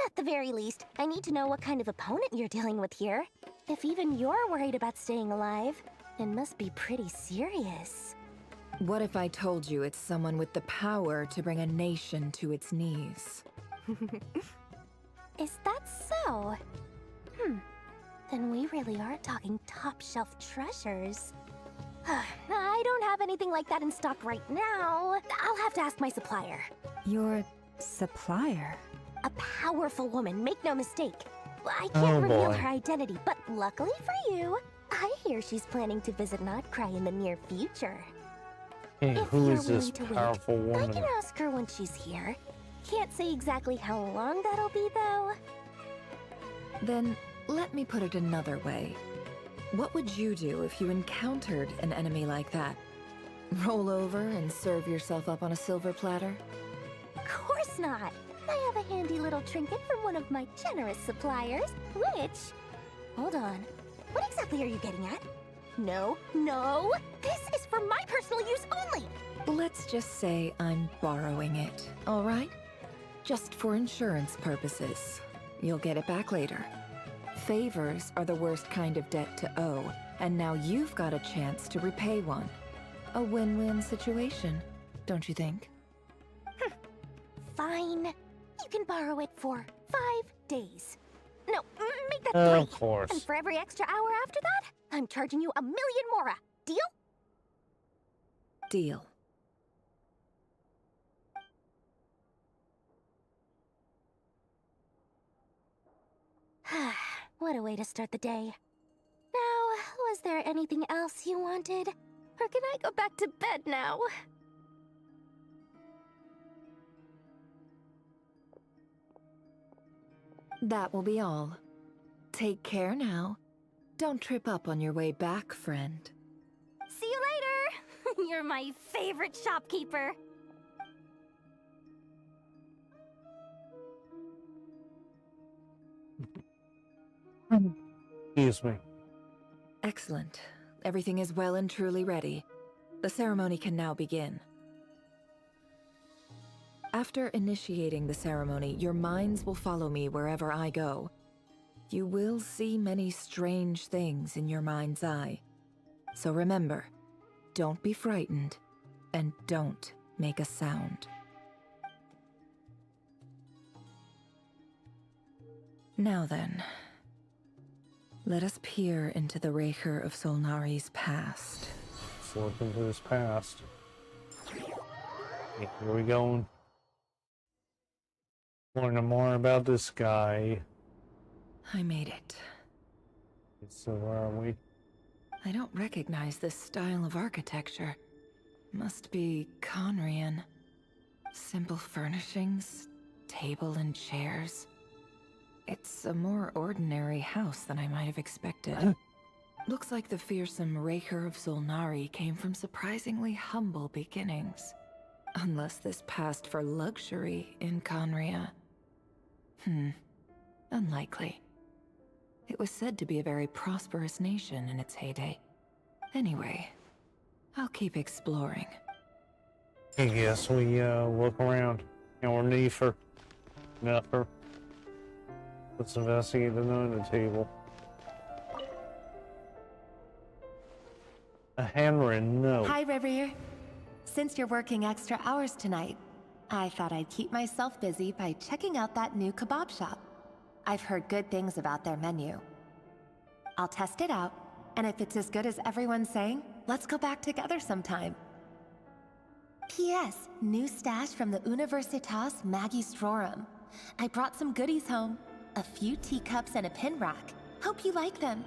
At the very least, I need to know what kind of opponent you're dealing with here. If even you're worried about staying alive, it must be pretty serious.
What if I told you it's someone with the power to bring a nation to its knees?
Is that so? Then we really are talking top-shelf treasures. I don't have anything like that in stock right now. I'll have to ask my supplier.
Your supplier?
A powerful woman, make no mistake. I
Oh,
can't reveal
boy.
her identity, but luckily for you, I hear she's planning to visit Notcry in the near future.
Hey,
If
who
you're
is this
willing to wait,
powerful
I
woman?
can ask her when she's here. Can't say exactly how long that'll be, though.
Then, let me put it another way. What would you do if you encountered an enemy like that? Roll over and serve yourself up on a silver platter?
Of course not. I have a handy little trinket from one of my generous suppliers, which... Hold on. What exactly are you getting at? No, no! This is for my personal use only!
Let's just say I'm borrowing it, all right? Just for insurance purposes. You'll get it back later. Favors are the worst kind of debt to owe, and now you've got a chance to repay one. A win-win situation, don't you think?
Fine. You can borrow it for 5 days. No, make that 3.
Of course.
And for every extra hour after that, I'm charging you 1,000,000 mora. Deal?
Deal.
What a way to start the day. Now, was there anything else you wanted? Or can I go back to bed now?
That will be all. Take care now. Don't trip up on your way back, friend.
See you later! You're my favorite shopkeeper.
Excuse me.
Excellent. Everything is well and truly ready. The ceremony can now begin. After initiating the ceremony, your minds will follow me wherever I go. You will see many strange things in your mind's eye. So remember, don't be frightened, and don't make a sound. Now then, let us peer into the Raker of Solnari's past.
Let's look into his past. Okay, here we go. Learning more about this guy.
I made it.
So where are we?
I don't recognize this style of architecture. Must be Conrian. Simple furnishings, table and chairs. It's a more ordinary house than I might have expected. Looks like the fearsome Raker of Solnari came from surprisingly humble beginnings. Unless this passed for luxury in Conria. Unlikely. It was said to be a very prosperous nation in its heyday. Anyway, I'll keep exploring.
I guess we look around. And we're Nefer. Let's investigate the note on the table. A handwritten note.
Hi, Reverie. Since you're working extra hours tonight, I thought I'd keep myself busy by checking out that new kebab shop. I've heard good things about their menu. I'll test it out, and if it's as good as everyone's saying, let's go back together sometime. P.S. New stash from the Universitas Magistrorum. I brought some goodies home. A few teacups and a pin rack. Hope you like them.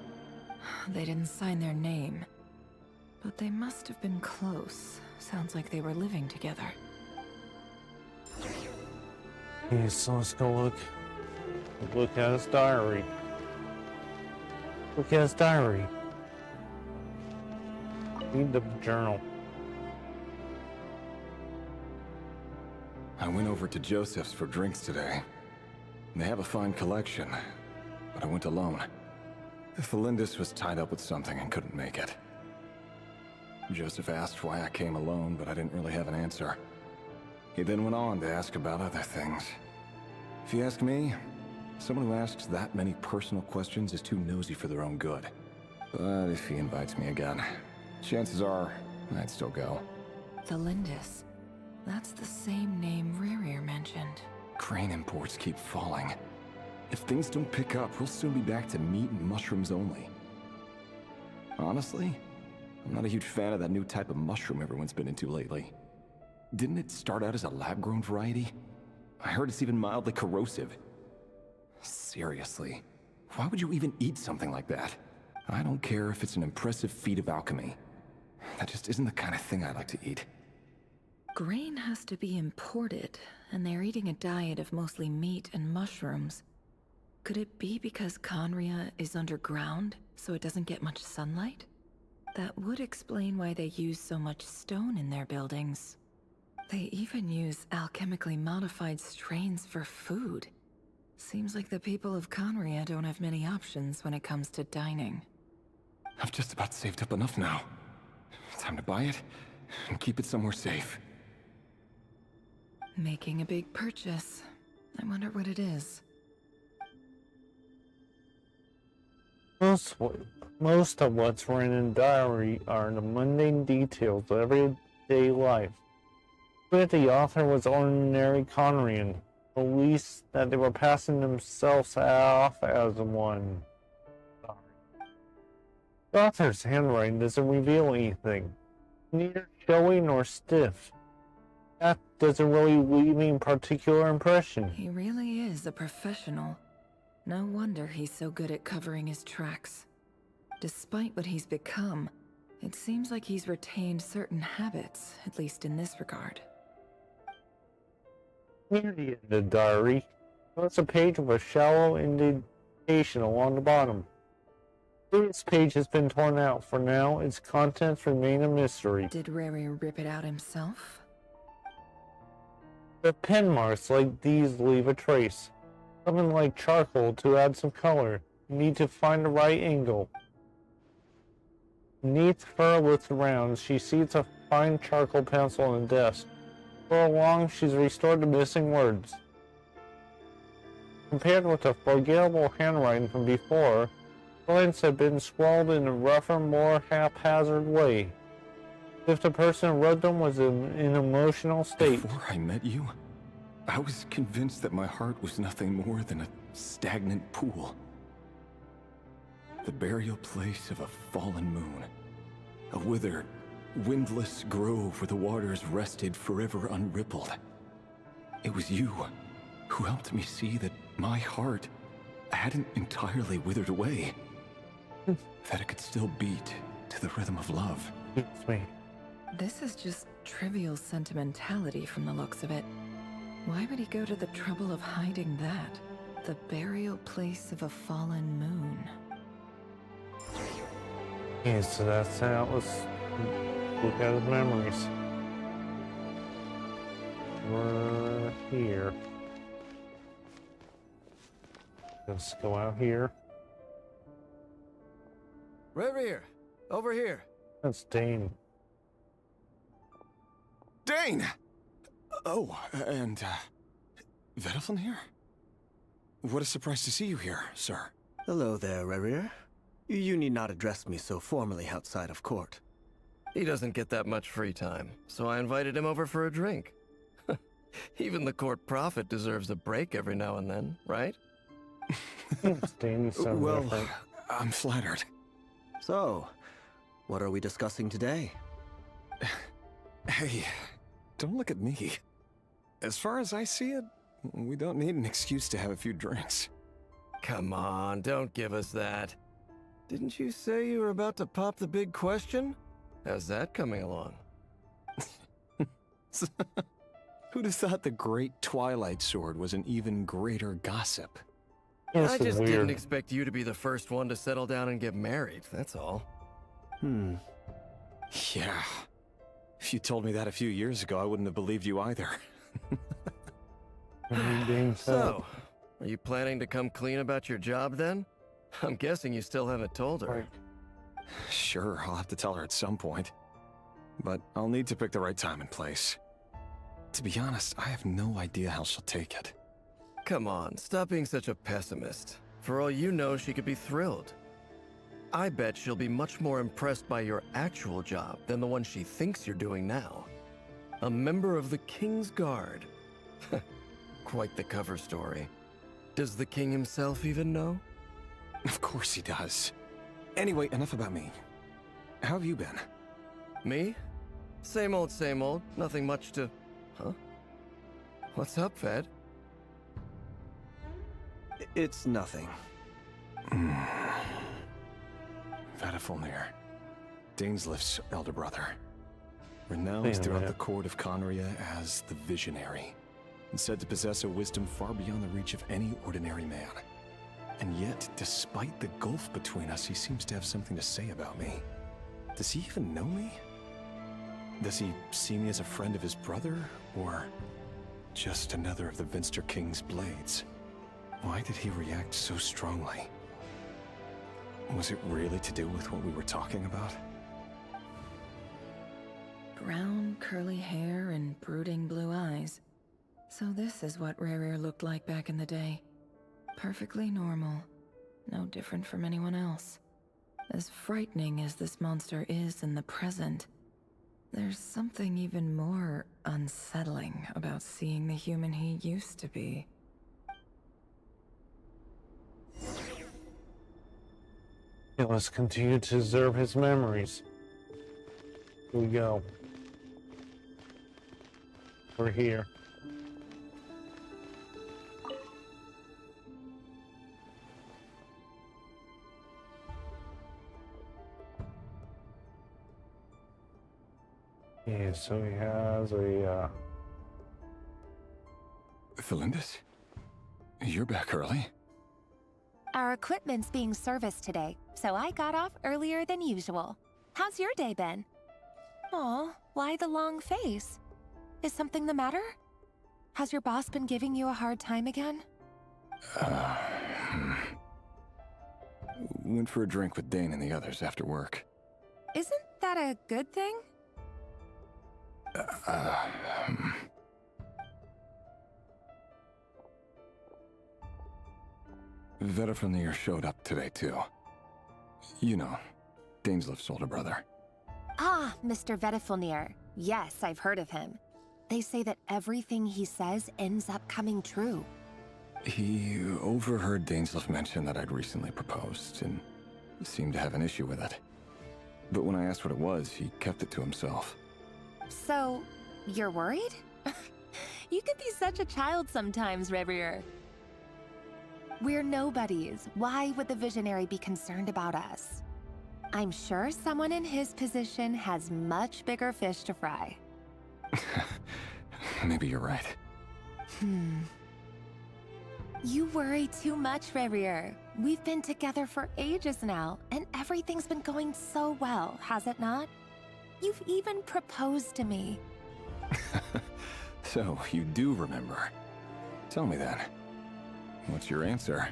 They didn't sign their name. But they must have been close. Sounds like they were living together.
Okay, so let's go look. Look at his diary. Look at his diary. Read the journal.
I went over to Joseph's for drinks today. They have a fine collection, but I went alone. Thelindis was tied up with something and couldn't make it. Joseph asked why I came alone, but I didn't really have an answer. He then went on to ask about other things. If you ask me, someone who asks that many personal questions is too nosy for their own good. But if he invites me again, chances are I'd still go.
Thelindis. That's the same name Rerir mentioned.
Crane imports keep falling. If things don't pick up, we'll soon be back to meat and mushrooms only. Honestly, I'm not a huge fan of that new type of mushroom everyone's been into lately. Didn't it start out as a lab-grown variety? I heard it's even mildly corrosive. Seriously, why would you even eat something like that? I don't care if it's an impressive feat of alchemy. That just isn't the kind of thing I like to eat.
Grain has to be imported, and they're eating a diet of mostly meat and mushrooms. Could it be because Conria is underground, so it doesn't get much sunlight? That would explain why they use so much stone in their buildings. They even use alchemically modified strains for food. Seems like the people of Conria don't have many options when it comes to dining.
I've just about saved up enough now. Time to buy it and keep it somewhere safe.
Making a big purchase. I wonder what it is.
Most of what's written in diary are the mundane details of everyday life. But the author was ordinary Conrian, at least that they were passing themselves off as one. The author's handwriting doesn't reveal anything, neither showy nor stiff. That doesn't really leave any particular impression.
He really is a professional. No wonder he's so good at covering his tracks. Despite what he's become, it seems like he's retained certain habits, at least in this regard.
Near the end of the diary, there's a page with a shallow indentation along the bottom. This page has been torn out. For now, its contents remain a mystery.
Did Rary rip it out himself?
The pen marks like these leave a trace. Something like charcoal to add some color. You need to find the right angle. Neath her looks around. She sees a fine charcoal pencil on the desk. For long, she's restored the missing words. Compared with the forgettable handwriting from before, the lines have been scrawled in a rougher, more haphazard way. If the person who wrote them was in an emotional state.
Before I met you, I was convinced that my heart was nothing more than a stagnant pool. The burial place of a fallen moon. A withered, windless grove where the waters rested forever unrippled. It was you who helped me see that my heart hadn't entirely withered away. That it could still beat to the rhythm of love.
It's me.
This is just trivial sentimentality from the looks of it. Why would he go to the trouble of hiding that? The burial place of a fallen moon.
Yeah, so that's how. Let's look at his memories. We're here. Let's go out here.
Rear, over here.
That's Dane.
Dane! Oh, and, Vedafin here? What a surprise to see you here, sir.
Hello there, Rerir. You need not address me so formally outside of court. He doesn't get that much free time, so I invited him over for a drink. Even the court prophet deserves a break every now and then, right?
Dane's so
well,
different.
I'm flattered.
So, what are we discussing today?
Hey, don't look at me. As far as I see it, we don't need an excuse to have a few drinks.
Come on, don't give us that. Didn't you say you were about to pop the big question? How's that coming along?
Who'd have thought the great Twilight Sword was an even greater gossip?
I just didn't expect you to be the first one to settle down and get married, that's all.
Yeah. If you told me that a few years ago, I wouldn't have believed you either.
So, are you planning to come clean about your job then? I'm guessing you still haven't told her.
Sure, I'll have to tell her at some point. But I'll need to pick the right time and place. To be honest, I have no idea how she'll take it.
Come on, stop being such a pessimist. For all you know, she could be thrilled. I bet she'll be much more impressed by your actual job than the one she thinks you're doing now. A member of the King's Guard. Quite the cover story. Does the king himself even know?
Of course he does. Anyway, enough about me. How have you been?
Me? Same old, nothing much to... Huh? What's up, Fed? It's nothing.
Vadafulnir, Dainslift's elder brother. Renowned throughout the court of Conria as the Visionary, and said to possess a wisdom far beyond the reach of any ordinary man. And yet, despite the gulf between us, he seems to have something to say about me. Does he even know me? Does he see me as a friend of his brother, or just another of the Vinster King's blades? Why did he react so strongly? Was it really to do with what we were talking about?
Brown, curly hair and brooding blue eyes. So this is what Rerir looked like back in the day. Perfectly normal. No different from anyone else. As frightening as this monster is in the present, there's something even more unsettling about seeing the human he used to be.
Yeah, let's continue to observe his memories. Here we go. We're here. Yeah, so he has a,
Felindis? You're back early?
Our equipment's being serviced today, so I got off earlier than usual. How's your day been? Aw, why the long face? Is something the matter? Has your boss been giving you a hard time again?
Went for a drink with Dane and the others after work.
Isn't that a good thing?
Vedifnir showed up today too. You know, Daneslif's older brother.
Ah, Mr. Vedifnir. Yes, I've heard of him. They say that everything he says ends up coming true.
He overheard Daneslif mention that I'd recently proposed, and seemed to have an issue with it. But when I asked what it was, he kept it to himself.
So, you're worried? You can be such a child sometimes, Revier. We're nobodies. Why would the Visionary be concerned about us? I'm sure someone in his position has much bigger fish to fry.
Maybe you're right.
You worry too much, Revier. We've been together for ages now, and everything's been going so well, has it not? You've even proposed to me.
So, you do remember. Tell me then. What's your answer?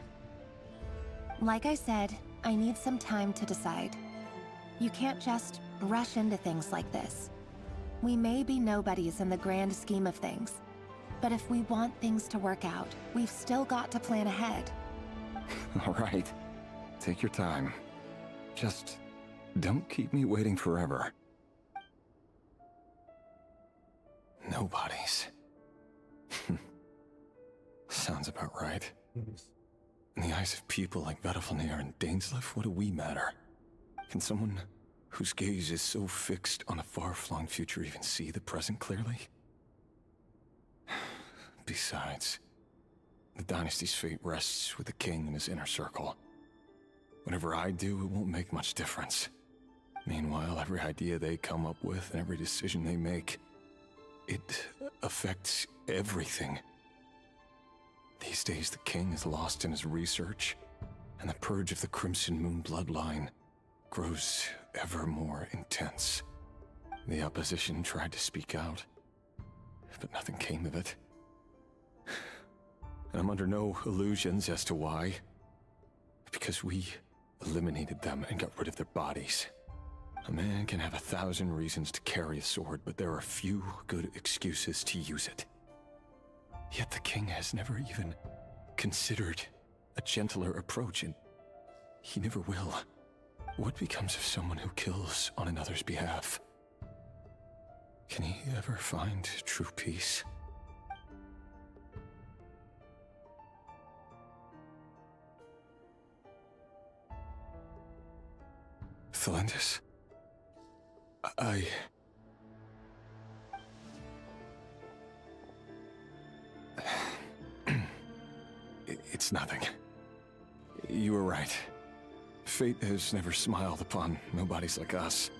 Like I said, I need some time to decide. You can't just rush into things like this. We may be nobodies in the grand scheme of things, but if we want things to work out, we've still got to plan ahead.
All right. Take your time. Just don't keep me waiting forever. Nobodies. Sounds about right. In the eyes of people like Vedifnir and Daneslif, what do we matter? Can someone whose gaze is so fixed on a far-flung future even see the present clearly? Besides, the dynasty's fate rests with the king and his inner circle. Whatever I do, it won't make much difference. Meanwhile, every idea they come up with and every decision they make, it affects everything. These days, the king is lost in his research, and the purge of the Crimson Moon bloodline grows ever more intense. The opposition tried to speak out, but nothing came of it. And I'm under no illusions as to why. Because we eliminated them and got rid of their bodies. A man can have 1,000 reasons to carry a sword, but there are few good excuses to use it. Yet the king has never even considered a gentler approach, and he never will. What becomes of someone who kills on another's behalf? Can he ever find true peace? Felindis? It's nothing. You were right. Fate has never smiled upon nobodies like us.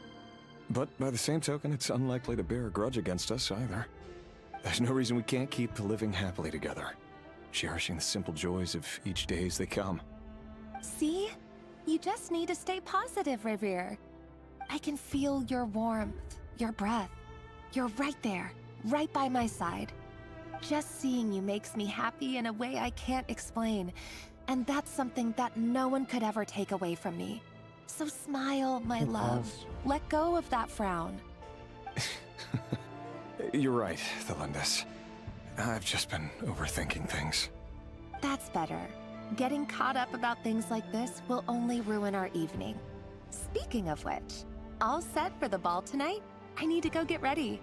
But by the same token, it's unlikely to bear a grudge against us either. There's no reason we can't keep living happily together, cherishing the simple joys of each day as they come.
See? You just need to stay positive, Revier. I can feel your warmth, your breath. You're right there, right by my side. Just seeing you makes me happy in a way I can't explain, and that's something that no one could ever take away from me. So smile, my love. Let go of that frown.
You're right, Felindis. I've just been overthinking things.
That's better. Getting caught up about things like this will only ruin our evening. Speaking of which, all set for the ball tonight? I need to go get ready.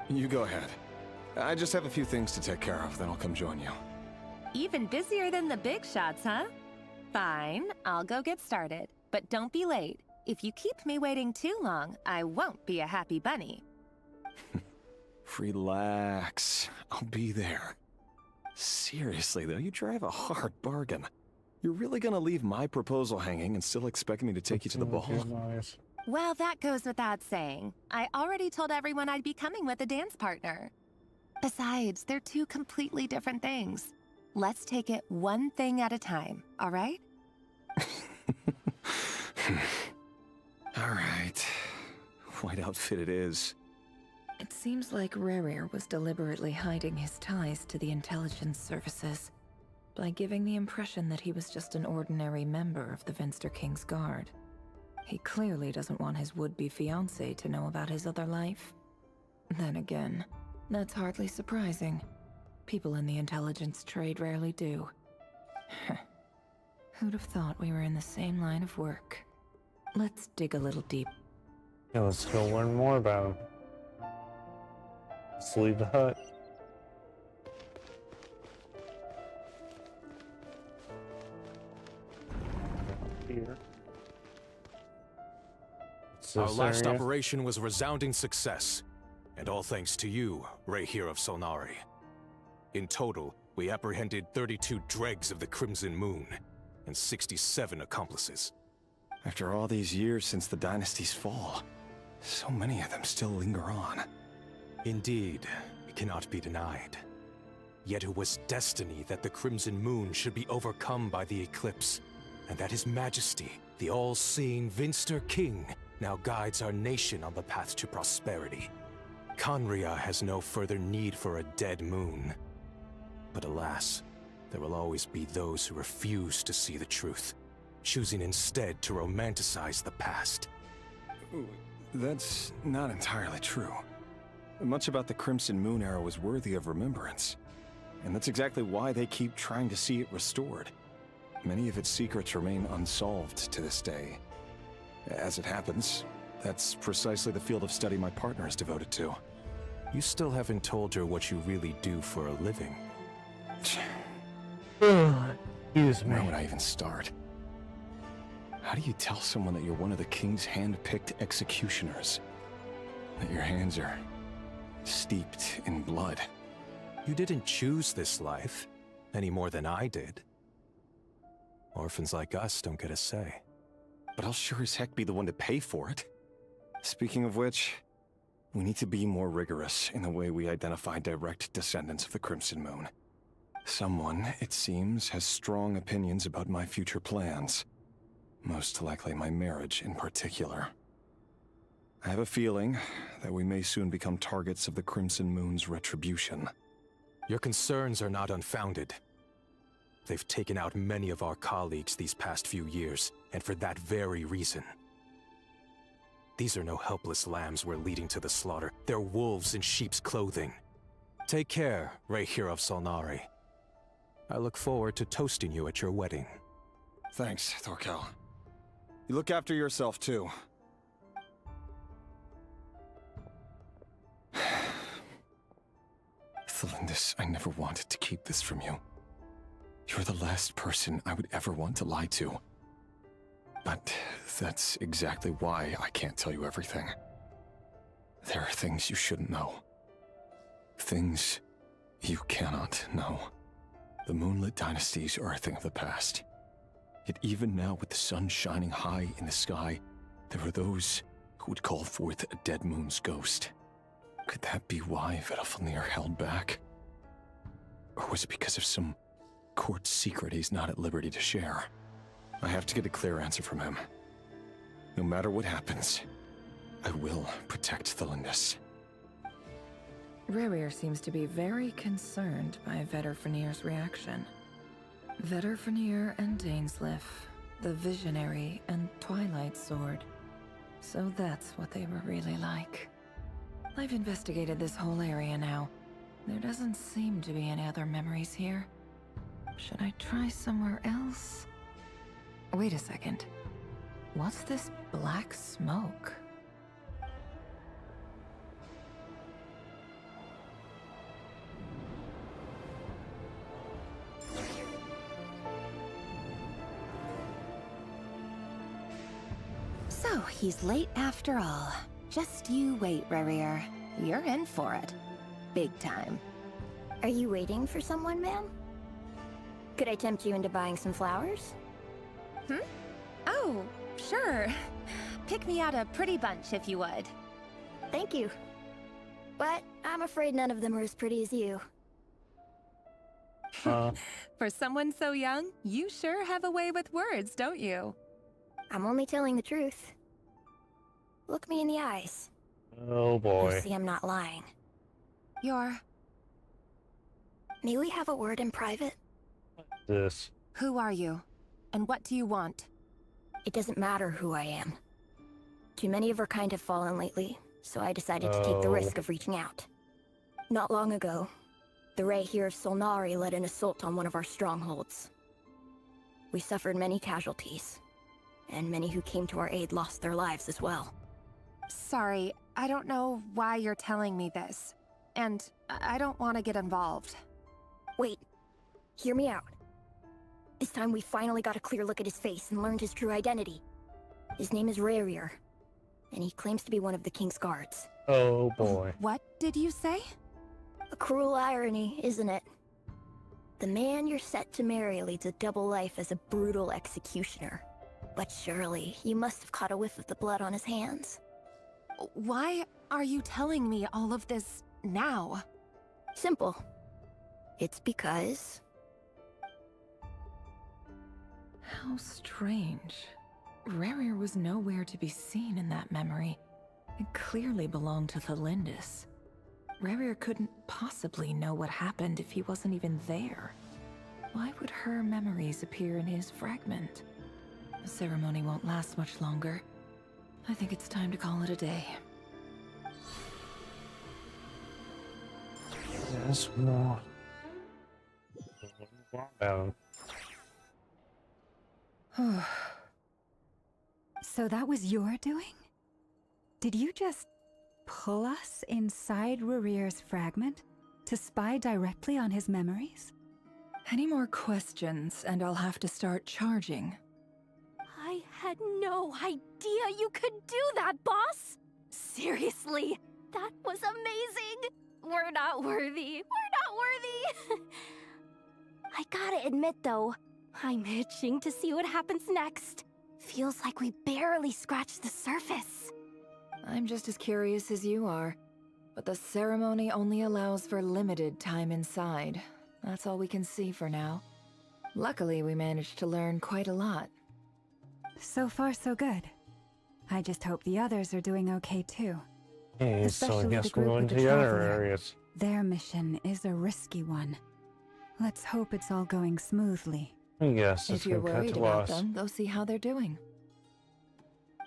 You go ahead. I just have a few things to take care of, then I'll come join you.
Even busier than the big shots, huh? Fine, I'll go get started. But don't be late. If you keep me waiting too long, I won't be a happy bunny.
Relax. I'll be there. Seriously, though, you drive a hard bargain. You're really gonna leave my proposal hanging and still expect me to take you to the ball?
Nice.
Well, that goes without saying. I already told everyone I'd be coming with a dance partner. Besides, they're two completely different things. Let's take it one thing at a time, all right?
All right. White outfit it is.
It seems like Rerir was deliberately hiding his ties to the intelligence services by giving the impression that he was just an ordinary member of the Venster King's Guard. He clearly doesn't want his would-be fiancée to know about his other life. Then again, that's hardly surprising. People in the intelligence trade rarely do. Who'd have thought we were in the same line of work? Let's dig a little deep.
Yeah, let's go learn more about him. Let's leave the hut. Here.
Our last operation was a resounding success, and all thanks to you, Rayhir of Solnari. In total, we apprehended 32 dregs of the Crimson Moon, and 67 accomplices.
After all these years since the dynasty's fall, so many of them still linger on.
Indeed, it cannot be denied. Yet it was destiny that the Crimson Moon should be overcome by the eclipse, and that His Majesty, the all-seeing Venster King, now guides our nation on the path to prosperity. Khaenri'ah has no further need for a dead moon. But alas, there will always be those who refuse to see the truth, choosing instead to romanticize the past.
That's not entirely true. Much about the Crimson Moon era was worthy of remembrance. And that's exactly why they keep trying to see it restored. Many of its secrets remain unsolved to this day. As it happens, that's precisely the field of study my partner is devoted to.
You still haven't told her what you really do for a living.
Excuse me.
Where would I even start? How do you tell someone that you're one of the king's hand-picked executioners? That your hands are steeped in blood?
You didn't choose this life, any more than I did. Orphans like us don't get a say.
But I'll sure as heck be the one to pay for it. Speaking of which, we need to be more rigorous in the way we identify direct descendants of the Crimson Moon. Someone, it seems, has strong opinions about my future plans. Most likely my marriage in particular. I have a feeling that we may soon become targets of the Crimson Moon's retribution.
Your concerns are not unfounded. They've taken out many of our colleagues these past few years, and for that very reason. These are no helpless lambs we're leading to the slaughter. They're wolves in sheep's clothing. Take care, Rayhir of Solnari. I look forward to toasting you at your wedding.
Thanks, Thorkel. You look after yourself, too. Thelindis, I never wanted to keep this from you. You're the last person I would ever want to lie to. But that's exactly why I can't tell you everything. There are things you shouldn't know. Things you cannot know. The Moonlit Dynasties are a thing of the past. Yet even now, with the sun shining high in the sky, there are those who would call forth a dead moon's ghost. Could that be why Vedalfnir held back? Or was it because of some court secret he's not at liberty to share? I have to get a clear answer from him. No matter what happens, I will protect Thelindis.
Rerir seems to be very concerned by Vedalfnir's reaction. Vedalfnir and Dainsleif, the Visionary and Twilight Sword. So that's what they were really like. I've investigated this whole area now. There doesn't seem to be any other memories here. Should I try somewhere else? Wait a second. What's this black smoke?
So, he's late after all. Just you wait, Rerir. You're in for it. Big time.
Are you waiting for someone, ma'am? Could I tempt you into buying some flowers?
Oh, sure. Pick me out a pretty bunch if you would.
Thank you. But I'm afraid none of them are as pretty as you.
For someone so young, you sure have a way with words, don't you?
I'm only telling the truth. Look me in the eyes.
Oh boy.
You see I'm not lying.
You're...
May we have a word in private?
This.
Who are you? And what do you want?
It doesn't matter who I am. Too many of our kind have fallen lately, so I decided to take the risk of reaching out. Not long ago, the Ray here of Solnari led an assault on one of our strongholds. We suffered many casualties, and many who came to our aid lost their lives as well.
Sorry, I don't know why you're telling me this. And I don't want to get involved.
Wait, hear me out. This time we finally got a clear look at his face and learned his true identity. His name is Rarier, and he claims to be one of the King's guards.
Oh boy.
What did you say?
A cruel irony, isn't it? The man you're set to marry leads a double life as a brutal executioner. But surely, you must have caught a whiff of the blood on his hands.
Why are you telling me all of this now?
Simple. It's because...
How strange. Rarier was nowhere to be seen in that memory. It clearly belonged to the Lindis. Rarier couldn't possibly know what happened if he wasn't even there. Why would her memories appear in his fragment? The ceremony won't last much longer. I think it's time to call it a day.
There's more.
So that was your doing? Did you just pull us inside Rarier's fragment to spy directly on his memories?
Any more questions, and I'll have to start charging.
I had no idea you could do that, boss! Seriously, that was amazing! We're not worthy. We're not worthy! I gotta admit, though, I'm itching to see what happens next. Feels like we barely scratched the surface.
I'm just as curious as you are. But the ceremony only allows for limited time inside. That's all we can see for now. Luckily, we managed to learn quite a lot.
So far, so good. I just hope the others are doing okay, too.
Hey, so I
Especially
guess
the
we're
group
going
with
to
the
the other
traveler.
areas.
Their mission is a risky one. Let's hope it's all going smoothly.
Yes,
If
it's
you're
going to cut
worried
to
about
us.
them, go see how they're doing.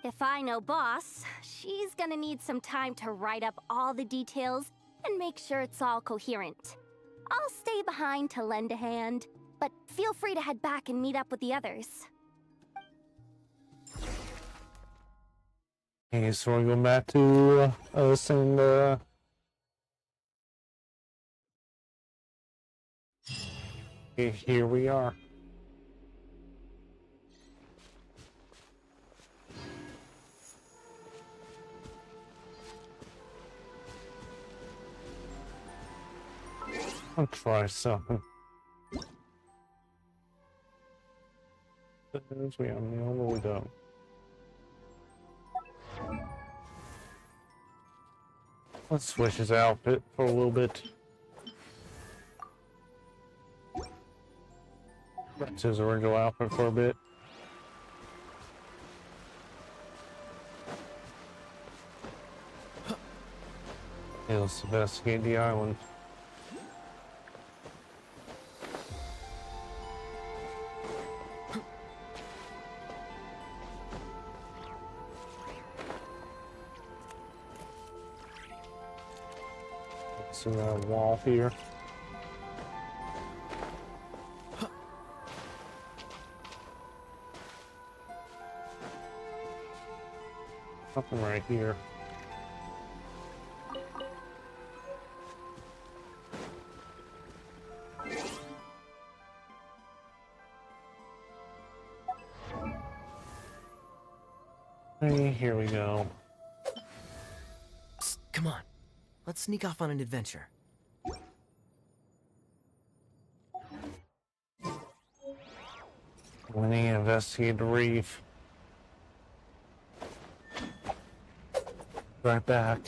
If I know boss, she's gonna need some time to write up all the details and make sure it's all coherent. I'll stay behind to lend a hand, but feel free to head back and meet up with the others.
Okay, so we're going back to us and here we are. I'll try something. We have meal, but we don't. Let's switch his outfit for a little bit. That's his original outfit for a bit. Okay, let's investigate the island. See that wall here? Something right here. Hey, here we go.
Psst, come on. Let's sneak off on an adventure.
We need to investigate the reef. Right back.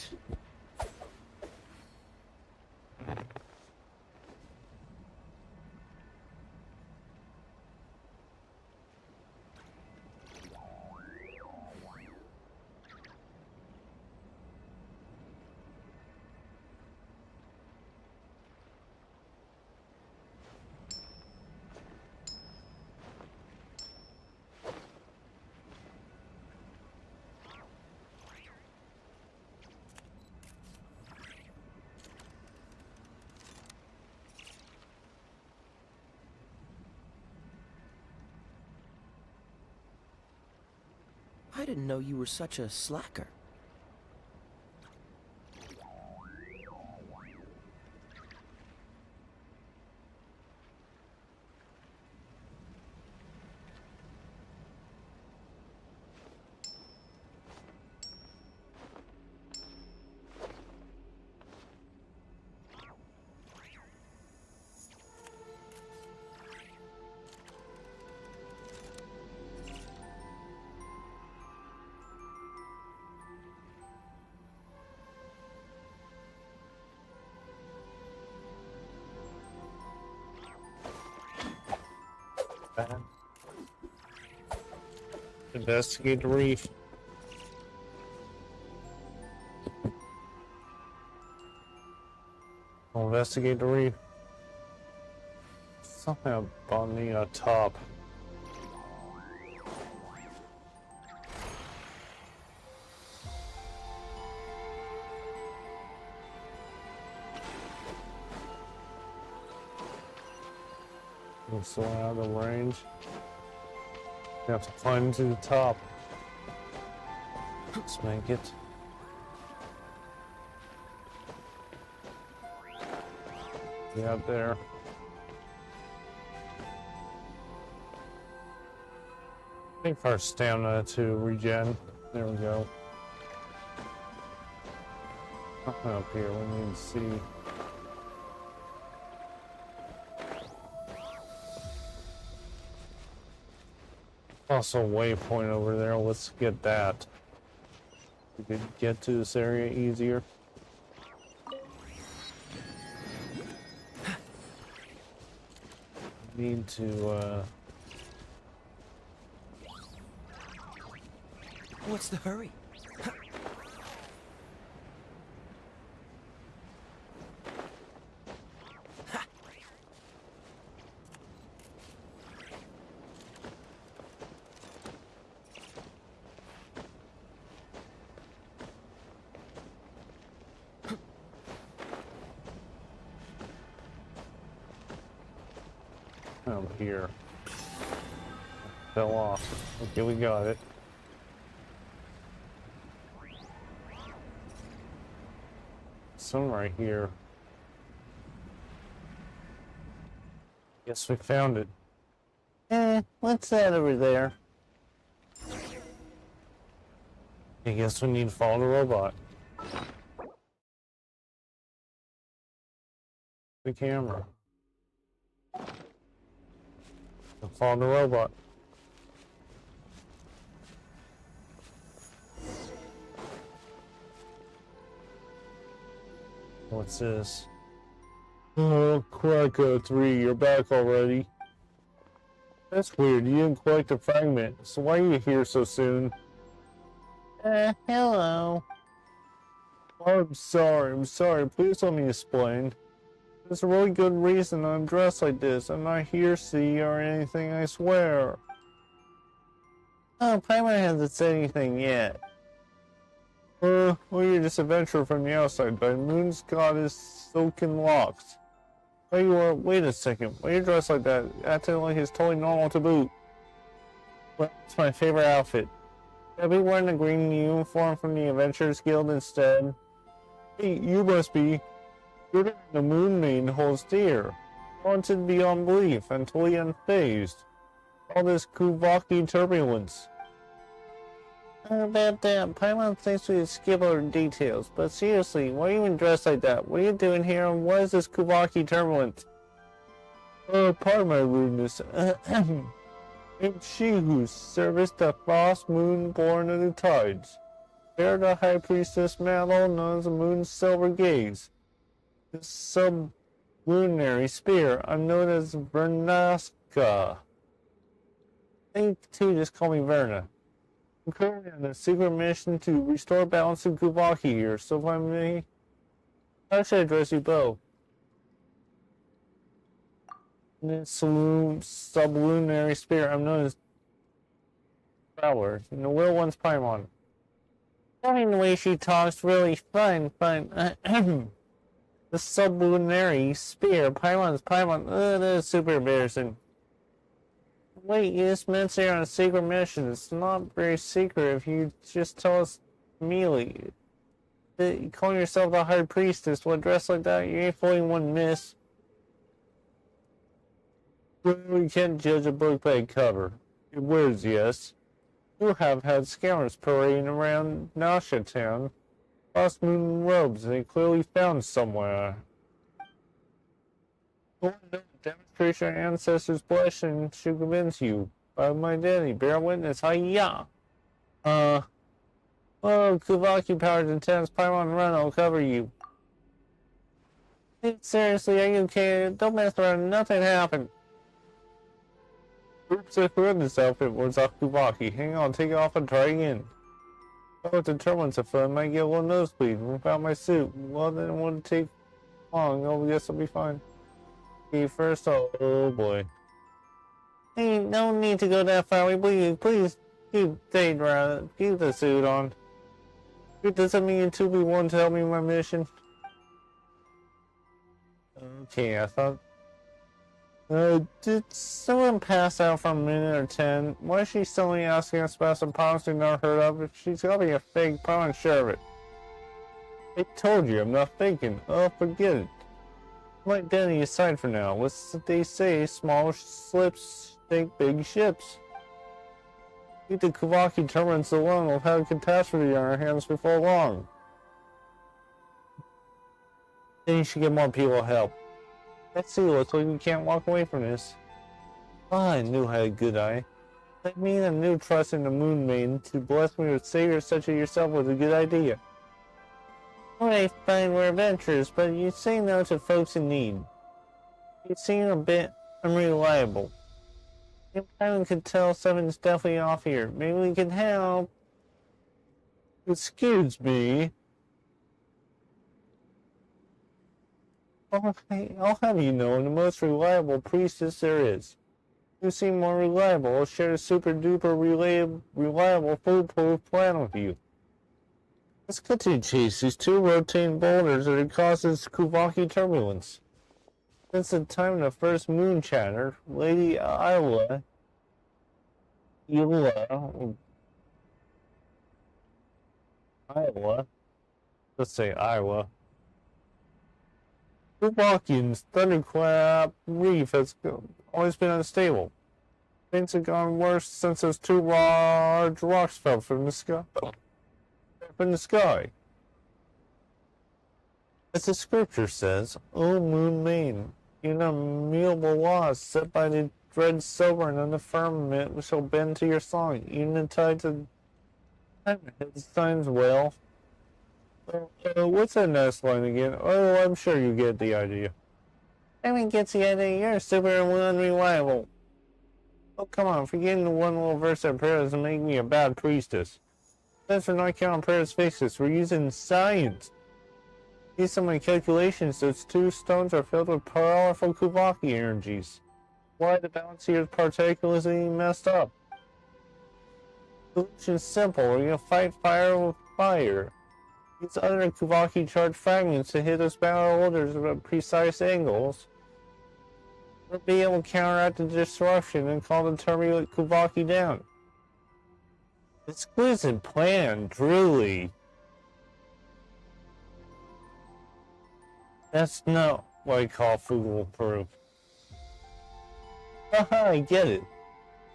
I didn't know you were such a slacker.
Investigate the reef. Investigate the reef. Something about me on top. I'm so out of range. You have to climb to the top. Let's make it. Get out there. I think our stamina to regen. There we go. Nothing up here, we need to see. Also, waypoint over there. Let's get that. We could get to this area easier. Need to.
What's the hurry?
Oh, here. Fell off. Okay, we got it. Some right here. Guess we found it. What's that over there? I guess we need to follow the robot. The camera. Follow the robot. What's this? Oh, Krai 3, you're back already. That's weird, you didn't collect the fragment, so why are you here so soon? Hello. Oh, I'm sorry, please let me explain. There's a really good reason I'm dressed like this. I'm not here, see, or anything, I swear. Oh, Paimon hasn't said anything yet. Well, you're just a adventurer from the outside, but Moon's goddess silken locks. Wait a second, why are you dressed like that? Acting like it's totally normal to boot. Well, it's my favorite outfit. Should I be wearing a green uniform from the Adventurers Guild instead? Hey, you must be. You're the Moon Maiden holds dear. Haunted beyond belief, and totally unfazed. All this Kuvaki turbulence. About that, Paimon thinks we skip over details, but seriously, why are you even dressed like that? What are you doing here, and what is this Kuvaki turbulence? Pardon my rudeness. It's she who serviced the frost moon born of the tides. Bear the High Priestess Mallow, known as the Moon's Silver Gaze. This sublunary spear, I'm known as Vernaska. They too just call me Verna. I'm currently on a secret mission to restore balance in Kuvaki here, so if I may, how should I address you both? This sublunary spear, I'm known as Prowler, and the Will One's Paimon. I mean, the way she talks really fun, but the sublunary spear, Paimon's Paimon, that is super embarrassing. Wait, you just mentioned you're on a secret mission. It's not very secret if you just tell us immediately. You calling yourself the High Priestess, what dress like that? You ain't fooling one, miss. Well, you can't judge a book by its cover. Your words, yes. You have had scoundrels parading around Nasha Town. Lost moon robes they clearly found somewhere. Oh no, demonstration of ancestors' blessing should convince you. By my identity, bear witness, hi-ya! Oh, Kuvaki powers intense, Paimon run, I'll cover you. Seriously, are you okay? Don't mess around, nothing happened. Oops, I forgot this outfit was off Kuvaki. Hang on, take it off and try again. Oh, it's a turbulence of fun, might get a little nosebleed. Without my suit, well then it wouldn't take long, I guess I'll be fine. Okay, first oh boy. Hey, no need to go that far away, please keep the suit on. Does that mean you two be willing to help me in my mission? Okay, I thought... did someone pass out for a minute or 10? Why is she suddenly asking us about some problems we've never heard of? She's gotta be a fake, I'm sure of it. I told you, I'm not faking. Oh, forget it. My identity aside for now. What's they say? Small slips think big ships. I think the Kuvaki tournaments alone will have a catastrophe on our hands before long. Then you should get more people help. Let's see, looks like we can't walk away from this. Ah, I knew I had a good eye. That means I knew trusting the Moon Maiden to bless me with saviors such as yourself was a good idea. Alright, fine, we're adventurers, but you say no to folks in need. You seem a bit unreliable. If anyone could tell something's definitely off here, maybe we can help. Excuse me. I'll have you know, I'm the most reliable priestess there is. You seem more reliable. I'll share a super duper reliable foolproof plan with you. Let's cut to the chase. These two rotating boulders that causes Kuvaki turbulence. Since the time of the first moon chatter, Lady Iowa, let's say Iowa. Kuvakian's thunderclap reef has always been unstable. Things have gone worse since those two large rocks fell from the sky. As the scripture says, O Moon Maiden, you know immutable laws set by the dread sovereign on the firmament shall bend to your song, even the tides of time his signs well. What's that next line again? Oh, I'm sure you get the idea. Everyone gets the idea. You're super unreliable. Oh, come on. Forgetting the one little verse of prayer doesn't make me a bad priestess. Since we're not counting prayers faces, we're using science. These are my calculations. Those two stones are filled with powerful Kuvaki energies. Why the balance here is particularly messed up? The solution's simple. We're gonna fight fire with fire. These other Kuvaki charged fragments to hit us battle orders at precise angles. We'll be able to counteract the disruption and call the turbulent Kuvaki down. Exquisite plan, truly. That's not what I call foolproof. Haha, I get it.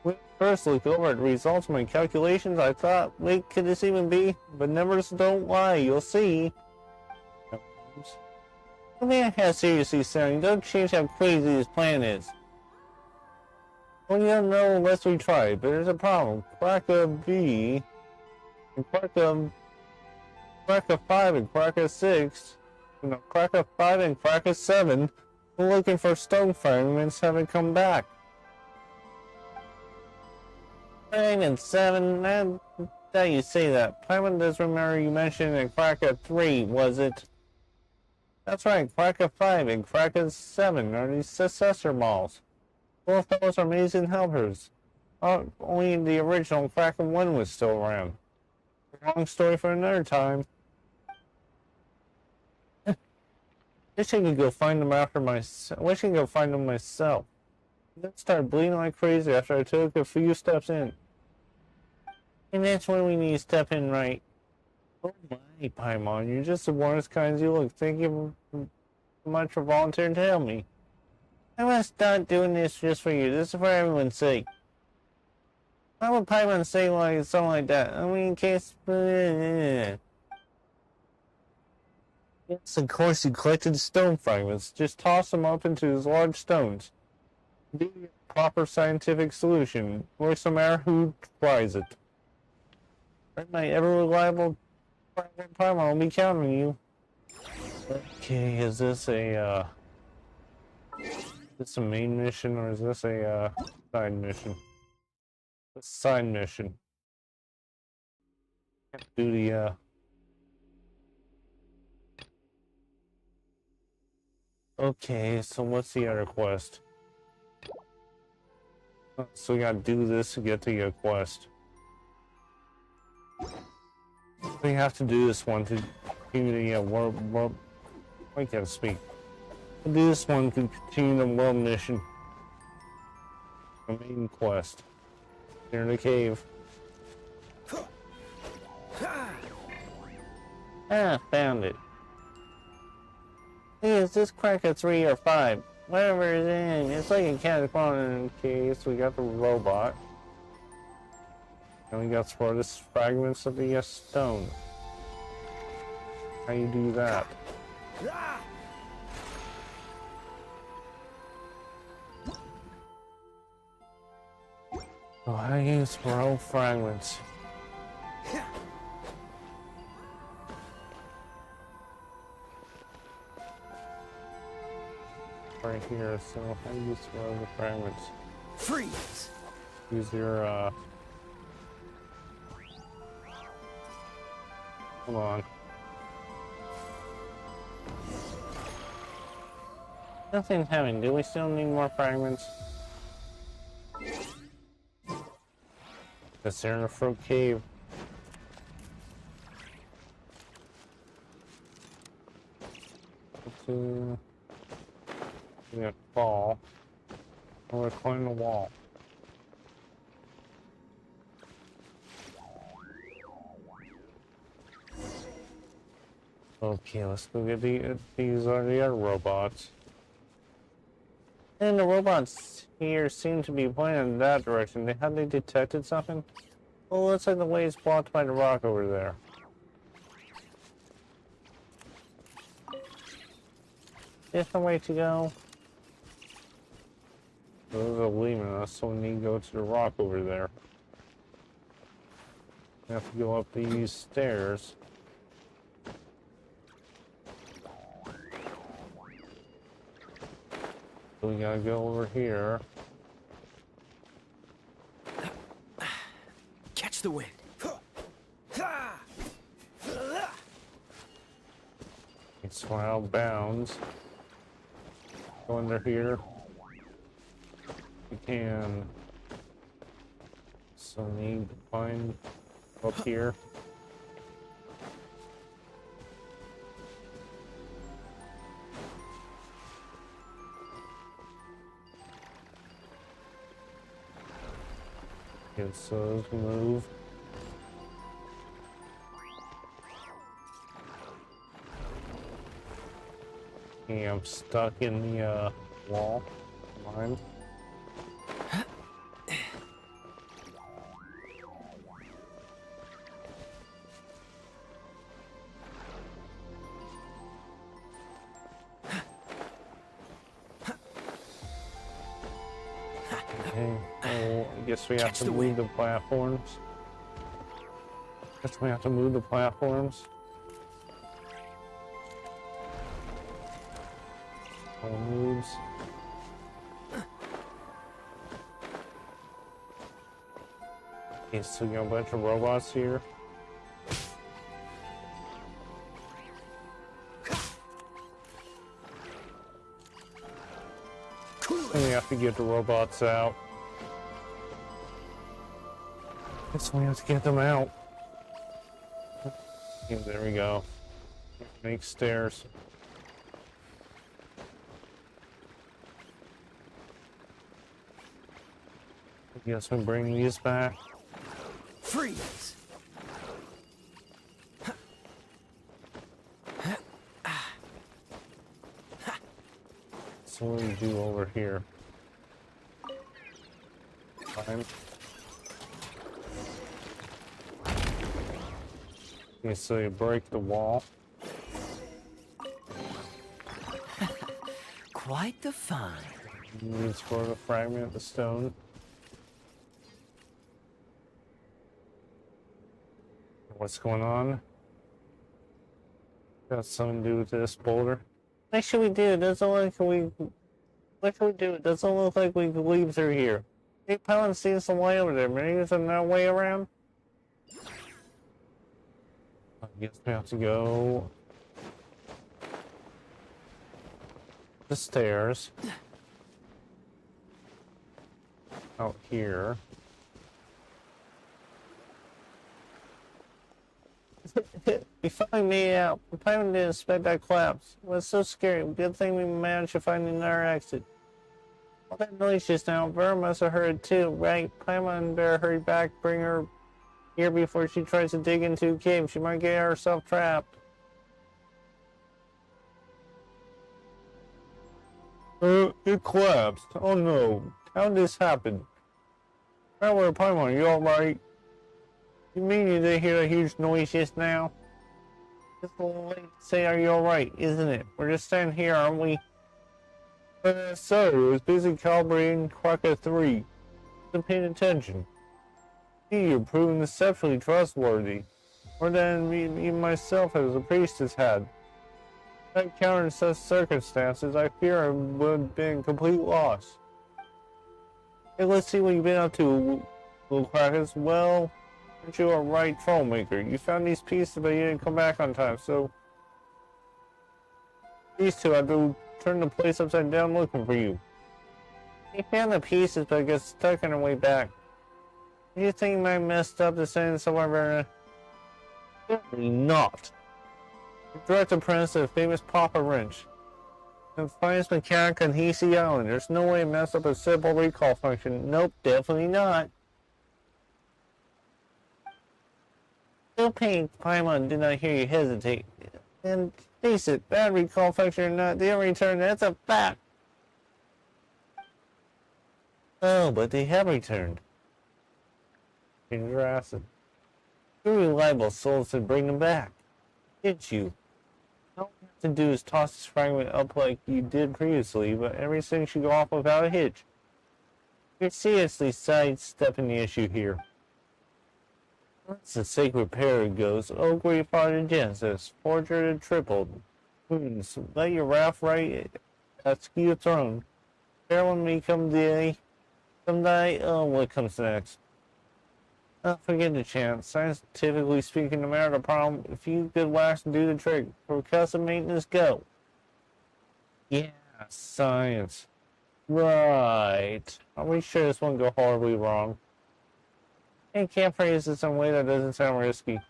When I first looked over at the results of my calculations, I thought, wait, could this even be? But numbers don't lie, you'll see. I mean, how seriously sounding, don't change how crazy this plan is. Well, you don't know unless we try, but there's a problem. Kraka B and Kraka Cracker 5 and Cracker 6, Cracker 5 and Cracker 7 were looking for stone fragments haven't come back. 5 and 7, now you say that. Paimon does remember you mentioned in Cracker 3, was it? That's right, Cracker 5 and Cracker 7 are the successor malls. Both those are amazing helpers. Only the original Cracker 1 was still around. Long story for another time. Wish I could go find them after myself. Wish I could go find them myself. Then started bleeding like crazy after I took a few steps in. And that's when we need to step in right. Oh my, Paimon, you're just the warmest kind you look. Thank you so much for volunteering to help me. I must start doing this just for you. This is for everyone's sake. Why would Paimon say something like that? I mean, in case... Yes, of course you collected stone fragments. Just toss them up into these large stones. Do your proper scientific solution. Voice no matter who tries it. Right, my ever-reliable Paimon will be counting on you. Okay, is this a, is this a main mission or is this a, side mission? A side mission. Do the, Okay, so what's the other quest? So we gotta do this to get the quest. We have to do this one to continue the world. I can't speak. We'll do this one to continue the world mission. The main quest. Here in the cave. Ah, found it. Hey, is this Cracker 3 or 5? Whatever it's in. It's like a catacomb case. We got the robot. And we got spurious fragments of the stone. How you do that? Oh, how you use spurious fragments? Right here, so how do you throw the fragments?
Freeze!
Use your, hold on. Nothing's happening. Do we still need more fragments? Yes, they're in the fruit cave. We got fall. We're climbing the wall. Okay, let's go get these are the other robots. And the robots here seem to be pointing in that direction. Have they detected something? Well, looks like the way is blocked by the rock over there. Is the way to go? Those are leaving us, so we need to go to the rock over there. We have to go up these stairs. So we gotta go over here.
Catch the wind.
It's out of bounds. Go under here. We can. So need to find up here. Okay, so let's move. Okay, I'm stuck in the wall. Mine. Okay, well, I guess we have to move the platforms. Guess we have to move the platforms. All moves. Okay, so you got a bunch of robots here. And we have to get the robots out. Guess we have to get them out. Yeah, there we go. Make stairs. I guess we bring these back.
Freeze!
So what do we do over here? Fine. Okay, so you break the wall.
Quite the find.
You explore the fragment of the stone. What's going on? Got something to do with this boulder. What should we do? It doesn't look like we. What should we do? It doesn't look like we can leave through here. Hey, Paladin sees some way over there. Maybe there's another way around? I guess we have to go the stairs out here. We finally made it out. The Paimon didn't expect that collapse. It was so scary. Good thing we managed to find another exit. All that noise just now, Vera must have heard it too, right? Paimon better hurry back, bring her here before she tries to dig into a cave. She might get herself trapped. It collapsed. Oh no. How did this happen? Traveler Paimon, you alright? You mean you didn't hear a huge noise just now? Just a little late to say, are you alright, isn't it? We're just standing here, aren't we? So, I was busy calibrating Quaka 3. Wasn't paying attention. See, you're proving exceptionally trustworthy. More than even myself as a priestess had. If I encountered such circumstances, I fear I would have been complete loss. Hey, let's see what you've been up to, little crackers. Well, aren't you a right troublemaker? You found these pieces, but you didn't come back on time, so these two had to turn the place upside down looking for you. You found the pieces, but got stuck on our way back. Do you think you might have messed up the sentence somewhere? Certainly not. The direct apprentice of the famous Papa Wrench. The finest mechanic on Hisi Island. There's no way to mess up a simple recall function. Nope, definitely not. Still paying Paimon did not hear you hesitate. And face it, bad recall function or not, they don't return, that's a fact. Oh, but they have returned. Ginger acid. You're reliable souls to bring them back. Did you? All you have to do is toss this fragment up like you did previously, but everything should go off without a hitch. You're seriously sidestepping the issue here. Once the sacred pair goes, oh great father Genesis, forger the tripled. Moons, let your wrath right at your throne. Farewell me come day. Someday, oh, what comes next? Don't forget the chant. Scientifically speaking, no matter the problem, if you could wax and do the trick, for custom maintenance, go. Yeah, science. Right. Are we sure this won't go horribly wrong? I can't phrase this in a way that doesn't sound risky.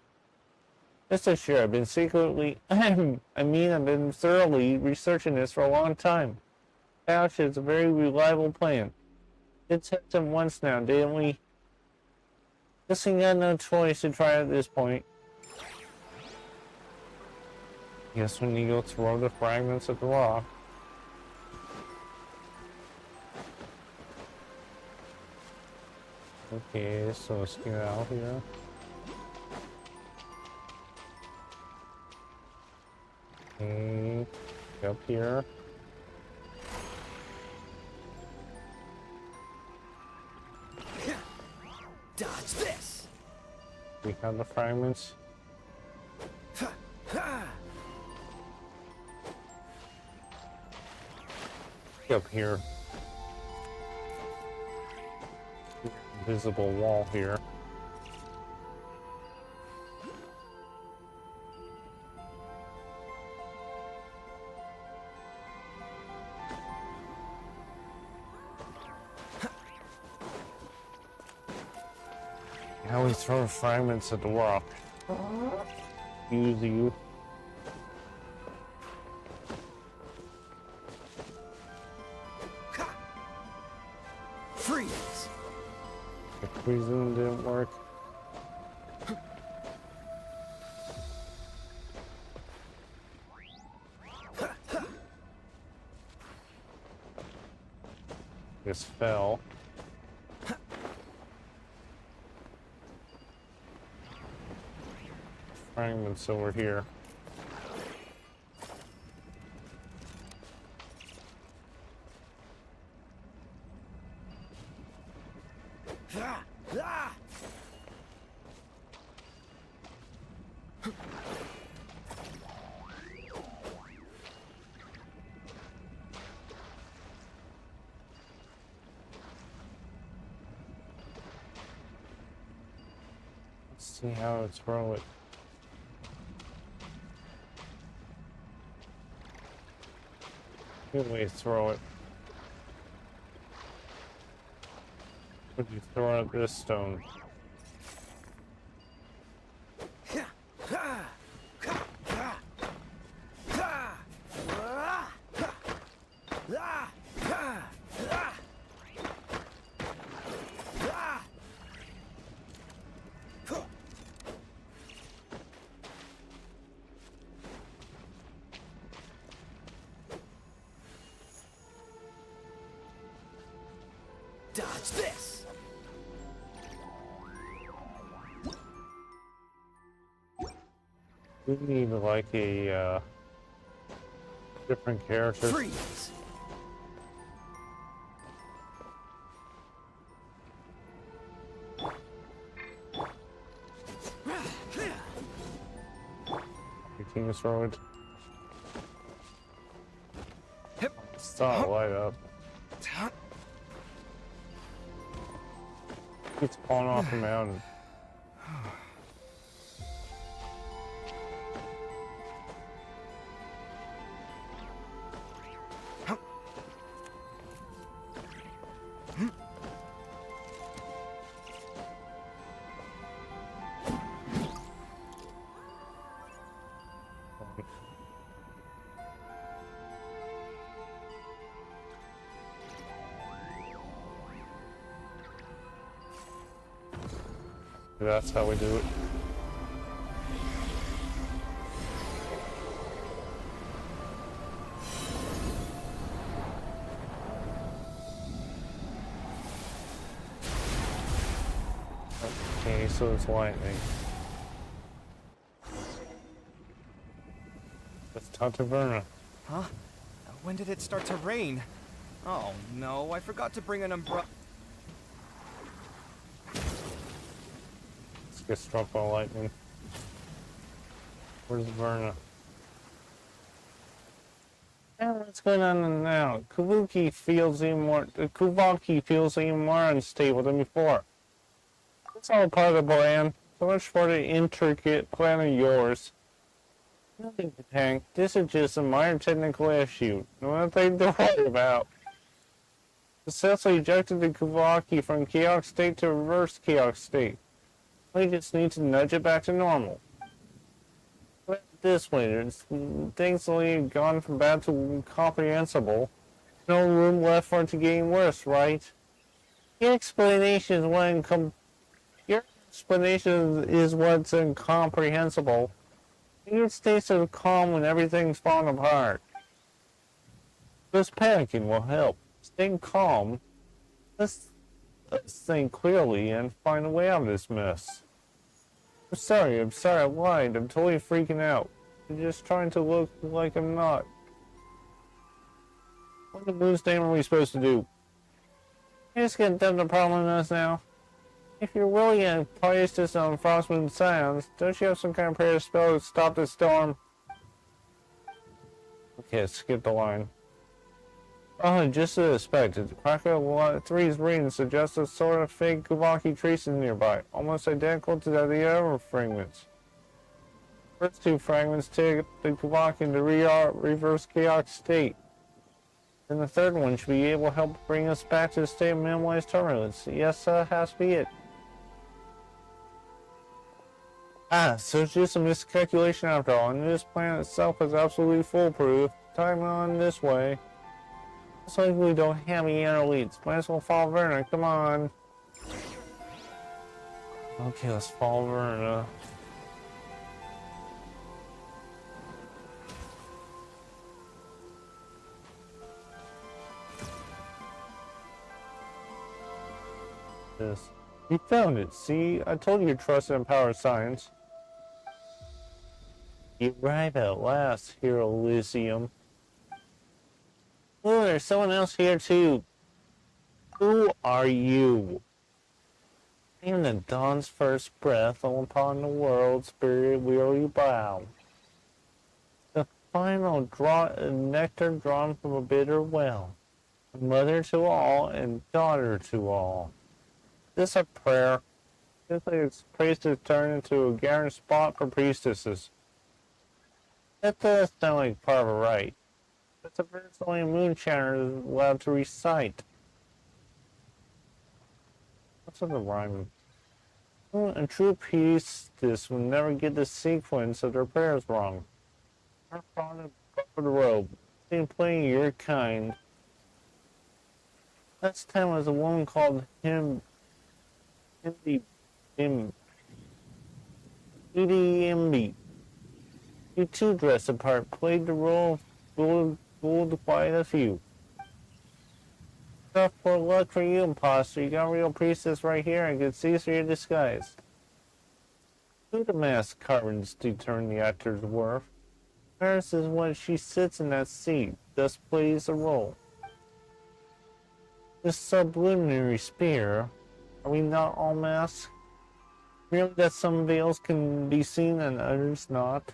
Just as sure, I've been secretly, I've been thoroughly researching this for a long time. Ouch, it's a very reliable plan. Did test him once now, didn't we? Guess we got no choice to try at this point. Guess we need to go throw the fragments of the rock. Okay, so let's get out here. Okay, up here.
Dodge this!
We have the fragments. Up here. Invisible wall here. Now we throw fragments at the rock. Use you.
Freeze!
The freezing didn't work. This fell. Fragments over here. Let's see how to throw it. Good way to throw it. Would you throw at this stone?
Dodge this!
We need like a different character.
Freeze!
You can throw it. Start light up. It's falling off the mountain. That's how we do it. Okay, so it's lightning. Let's talk to Verna.
Huh? When did it start to rain? Oh no, I forgot to bring an umbrella.
Get struck by lightning. Where's Verna? What's going on now? Kuvaki feels even more unstable than before. It's all part of the plan. So much for the intricate plan of yours. Nothing to tank. This is just a minor technical issue. Nothing to worry about. Successfully ejected the Kuvaki from chaotic state to reverse chaotic state. We just need to nudge it back to normal. But this way, things have gone from bad to incomprehensible. No room left for it to get worse, right? Your explanation is what's incomprehensible. You stay so calm when everything's falling apart. Just panicking will help. Staying calm. Let's think clearly and find a way out of this mess. I'm sorry, I lied. I'm totally freaking out. I'm just trying to look like I'm not. What the blues name are we supposed to do? You just get them to problem us now. If you're really gonna place this on Frostmoon Scions, don't you have some kind of prayer spell to stop the storm? Okay, skip the line. Oh, just as expected. Cracker Lot 3's reading suggests a sort of fake Kuvaki traces nearby, almost identical to the other fragments. First two fragments take the Kuvaki into reverse chaotic state. Then the third one should be able to help bring us back to the state of minimalized turbulence. Yes, has to be it. Ah, so it's just a miscalculation after all, and this plan itself is absolutely foolproof. Time on this way. Looks like we don't have any inner leads. Might as well follow Verna, come on. Okay, let's follow Verna. This. You found it, see? I told you trust and power science. You arrive at last, Hero Elysium. Oh, there's someone else here too. Who are you? Even the dawn's first breath upon the world, spirit will you bow. The final nectar drawn from a bitter well. Mother to all and daughter to all. Is this a prayer? Simply its priestess turned into a garden spot for priestesses. That does sound like part of a rite. It's a verse only a moon chanter is allowed to recite. What's with the rhyme? A true priestess will never get the sequence of their prayers wrong. Her father covered the robe. Seen plenty of your kind. Last time was a woman called Imbi. You too dressed apart, played the role of fooled quite a few. Tough poor luck for you, imposter. You got a real priestess right here and could see through your disguise. Who the masked carvings determine the actor's worth? Paris is when she sits in that seat, thus plays a role. This sublunary spear, are we not all masked? Merely that some veils can be seen and others not?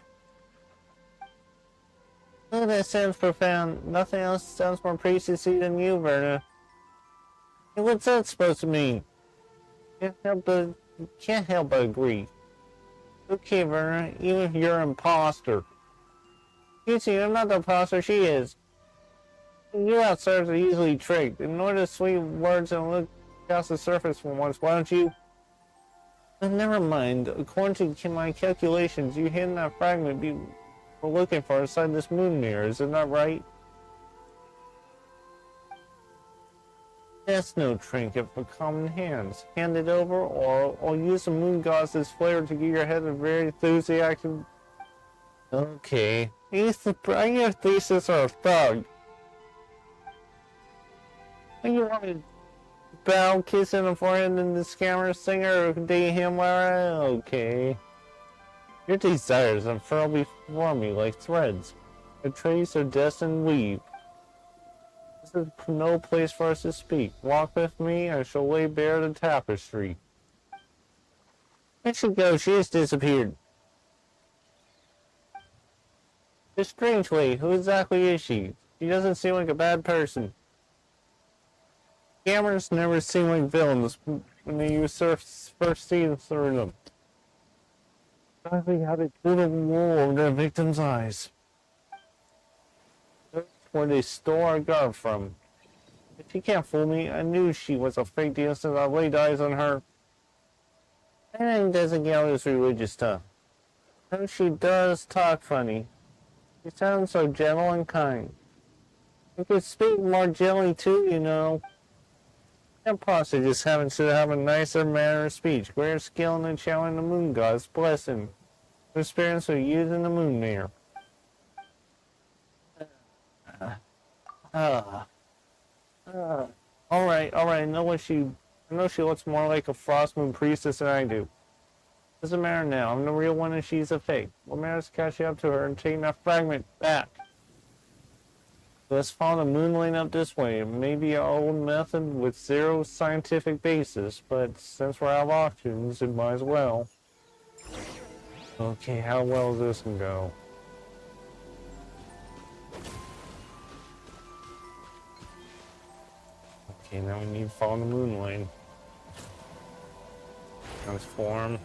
Oh, that sounds profound. Nothing else sounds more priestessy than you, Verna. Hey, what's that supposed to mean? Can't help but agree. Okay, Verna, even if you're an imposter. You see, I'm not the imposter, she is. You outsiders are easily tricked. Ignore the sweet words and look past the surface for once, why don't you? But never mind. According to my calculations, you hidden that fragment you were looking for inside this moon mirror, isn't that right? That's no trinket for common hands. Hand it over, or I'll use the moon goddess's flavor to get your head a very enthusiastic. Okay. Your thesis are a thug. You want to bow, kiss in the forehead, and the scammer singer, or date him? Okay. Your desires unfurl before me like threads. A trace of destined weave. This is no place for us to speak. Walk with me, I shall lay bare the tapestry. Where'd she go? She has disappeared. This strange lady, who exactly is she? She doesn't seem like a bad person. Scammers never seem like villains when they use first scenes through them. Exactly how they pull the wool over their victims' eyes. That's where they stole our guard from. If she can't fool me, I knew she was a fake the instant I laid eyes on her. And doesn't get all this religious stuff. Though she does talk funny. She sounds so gentle and kind. You could speak more gently too, you know. Imposter just should have a nicer manner of speech, greater skill in channeling the moon gods, bless him. Experience of using the moon mirror. Alright, I know she looks more like a frost moon priestess than I do. Doesn't matter now, I'm the real one and she's a fake. What matters is catching up to her and taking that fragment back. Let's follow the moon lane up this way. It may be an old method with zero scientific basis, but since we're out of options, it might as well. Okay, how well is this gonna go? Okay, now we need to follow the moon lane. Transform.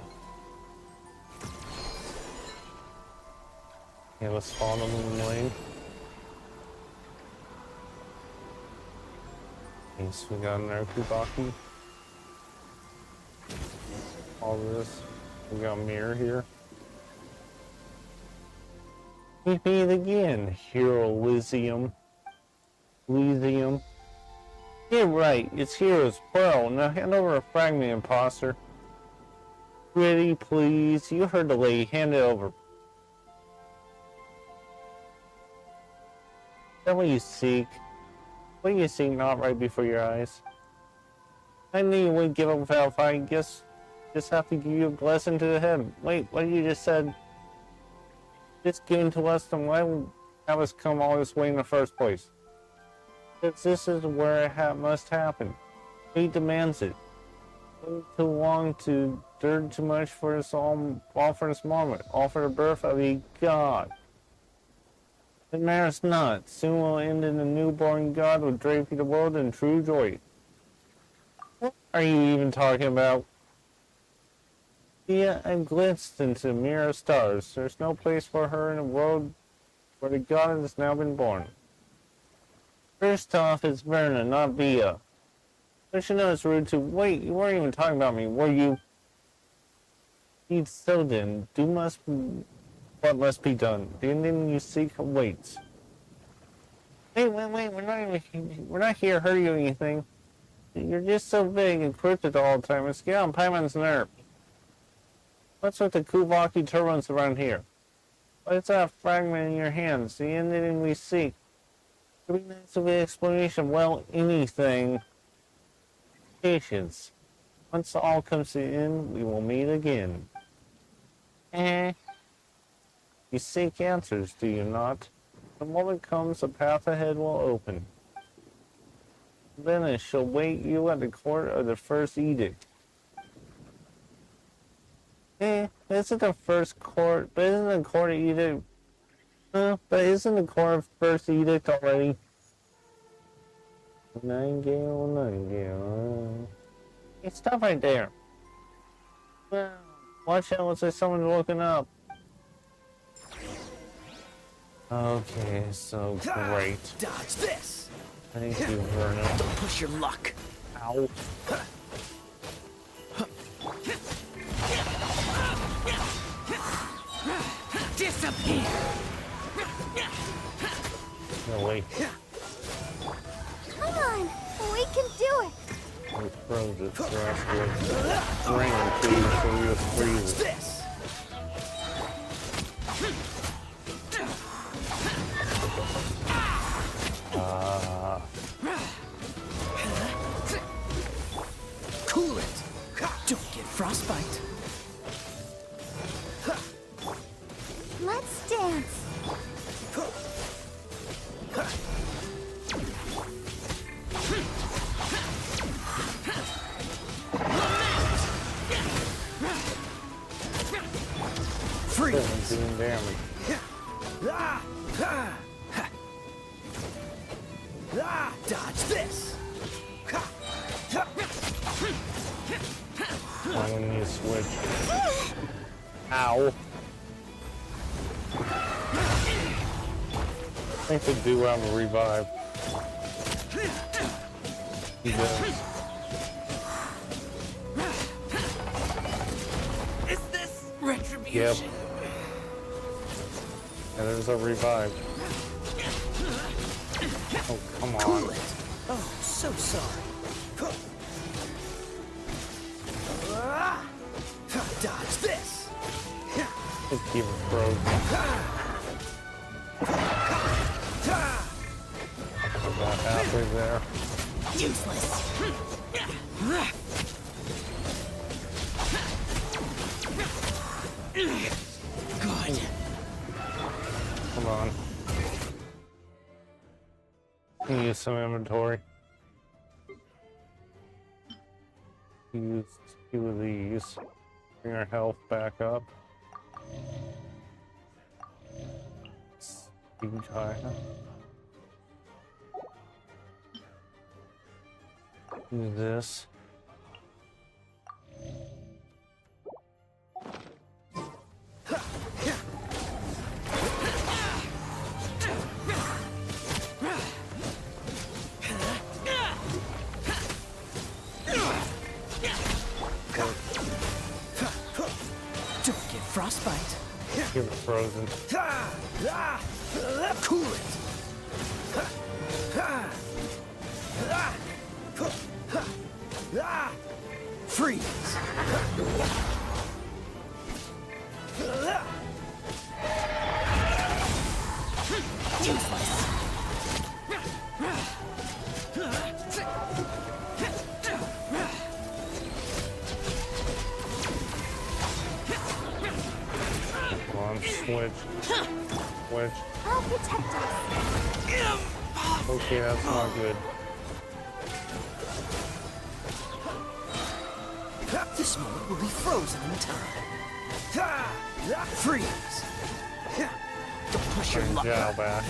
Okay, let's follow the moon lane. Okay, so we got another Kubaki. All this. We got a mirror here. We meet again, Hero Elysium. Elysium. Yeah, right, it's Hero's Pearl. Now hand over a fragment, imposter. Pretty please. You heard the lady. Hand it over. Is that what you seek? What do you seek not right before your eyes? I knew you wouldn't give up without fighting. Guess just have to give you a blessing to the head. Wait, what you just said? Just given to us, then why would have us come all this way in the first place? Because this is where it must happen. Fate demands it. Waited too long to endured too much for this all for this moment, all for the birth of a god. It matters not. Soon will end in a newborn god will drape the world in true joy. What are you even talking about? Yeah, I glimpsed into a mirror of stars. There's no place for her in the world where the god has now been born. First off, it's Verna, not Via. Don't you know it's rude to— Wait, you weren't even talking about me, were you? Indeed, so then, what must be done? The ending you seek awaits. Wait, we're not here to hurt you or anything. You're just so big and cryptic all the time. It's getting on Paimon's nerve. What's with the Kuvaki turbulence around here? What's that fragment in your hands? The ending we seek. It would be nice to get an explanation. Well, anything. Patience. Once all comes to an end, we will meet again. You seek answers, do you not? The moment comes, the path ahead will open. Then it shall wait you at the court of the first edict. Isn't the first court, but isn't the court of edict, but isn't the court of first edict already? Nightingale. Hey, stop right there. Well, watch out, looks like someone's looking up. Okay, so great.
Dodge this!
Thank you, Verna.
Don't push your luck.
Ow.
Disappear!
No, wait.
Come on, we can do it.
We froze it, so that's good. Ring it, please, so we just freeze it.
This! Cool it! Don't get frostbite.
Let's dance.
Freeze! Doing damage.
Dodge this!
Why wouldn't you switch? Ow. I think they do have a revive. He does.
Is this retribution?
Yep. Yeah, there's a revive. Oh, come on.
Cool it. Oh, so sorry. Dodge this.
Just keep it frozen. About halfway there.
Useless. Good.
Come on. Use some inventory. Use 2 of these. Bring our health back up. Huge high. Do this.
Don't get frostbite.
Get it frozen.
Cool it. Freeze.
Come on, switch. Switch.
I'll protect us.
Okay, that's not good.
This moment will be frozen in time. Freeze. Don't push your
Bring
luck.
Zhao back.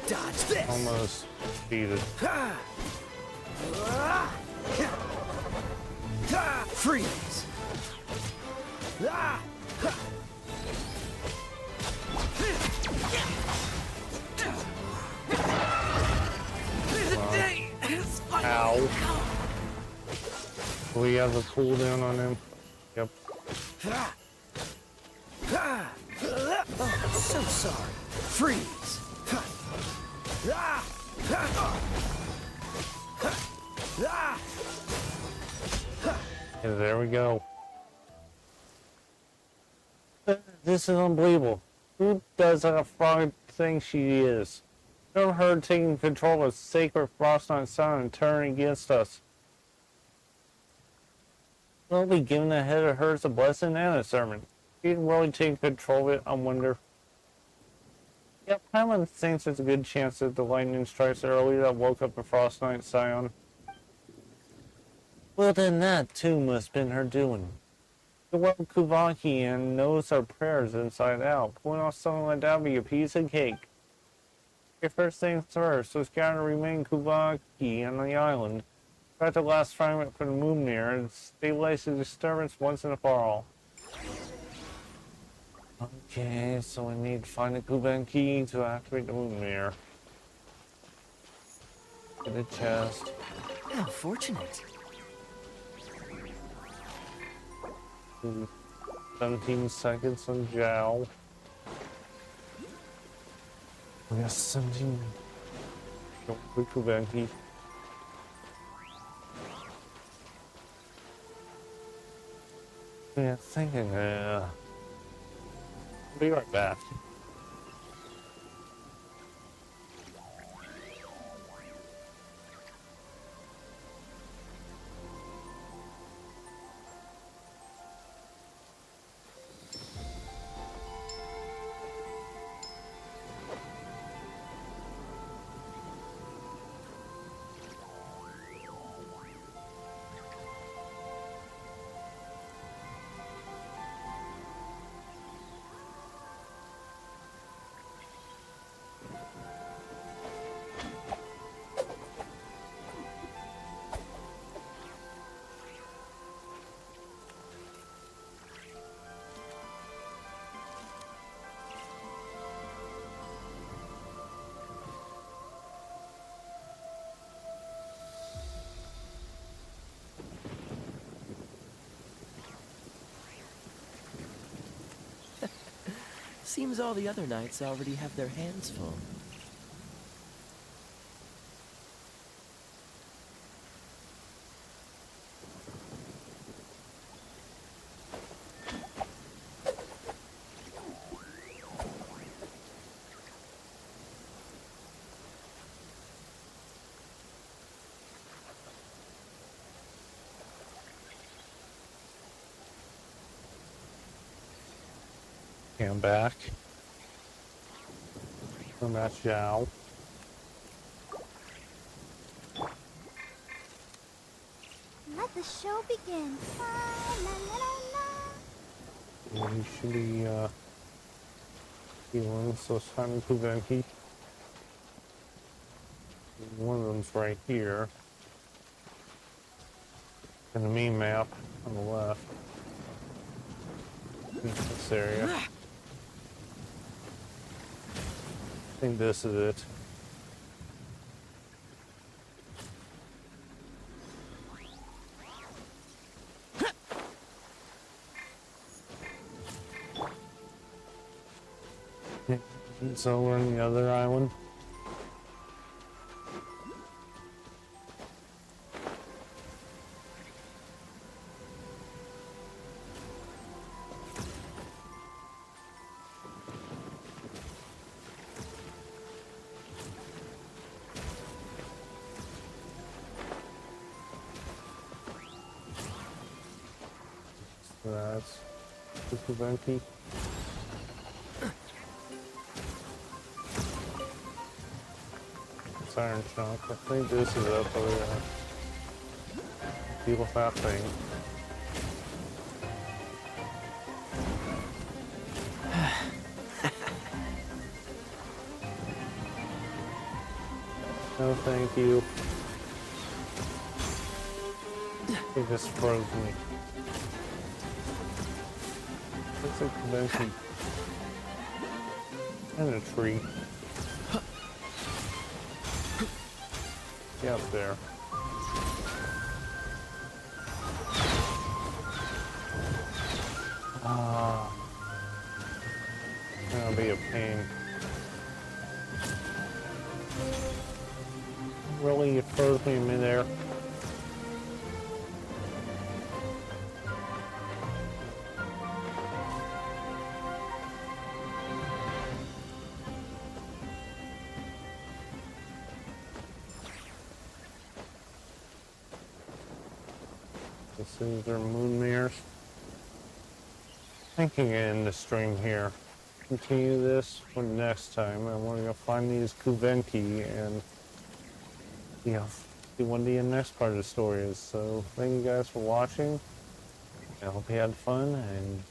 Dodge this.
Almost defeated.
Freeze.
Ow. We have a cooldown on him. Yep.
Oh, so sorry. Freeze.
Yeah, there we go. This is unbelievable. Who does that frog thing she is? Never heard taking control of sacred frost on sun and turning against us. Will be giving the head of hers a blessing and a sermon. She'd really take control of it, I wonder. Yeah, Paimon thinks there's a good chance that the lightning strikes early that woke up the Frost Knight Scion. Well, then that too must have been her doing. The world Kuvaki and knows our prayers inside out. Pulling off something like that would be a piece of cake. Okay, first things first, let's gather remain Kuvaki on the island. Try the last fragment for the moon mirror and stabilize the disturbance once and for all. Okay, so we need to find the Kuvaki to activate the moon mirror. Get a chest.
How fortunate.
17 seconds on Zhao. We got 17. Go quick Kuvaki. Yeah, thinking, be right back.
Seems all the other knights already have their hands full.
Okay, I'm back. And that's Zhao.
Let the show begin. La, la, la, la.
We should be healing, so it's time to Kuvaki. One of them's right here. And the main map on the left. In this area. I think this is it. It's over on the other island. So that's the Kuvenki. Iron chunk. I think this is up over there. Deal with that thing. No, thank you. He just froze me. It's a convention. And a tree. Up there. That'll be a pain. Really, it froze me in midair. These are moon mirrors. I think I can end the stream here. Continue this for next time. I want to go find these Kuvenki and see what the next part of the story is. So thank you guys for watching. I hope you had fun and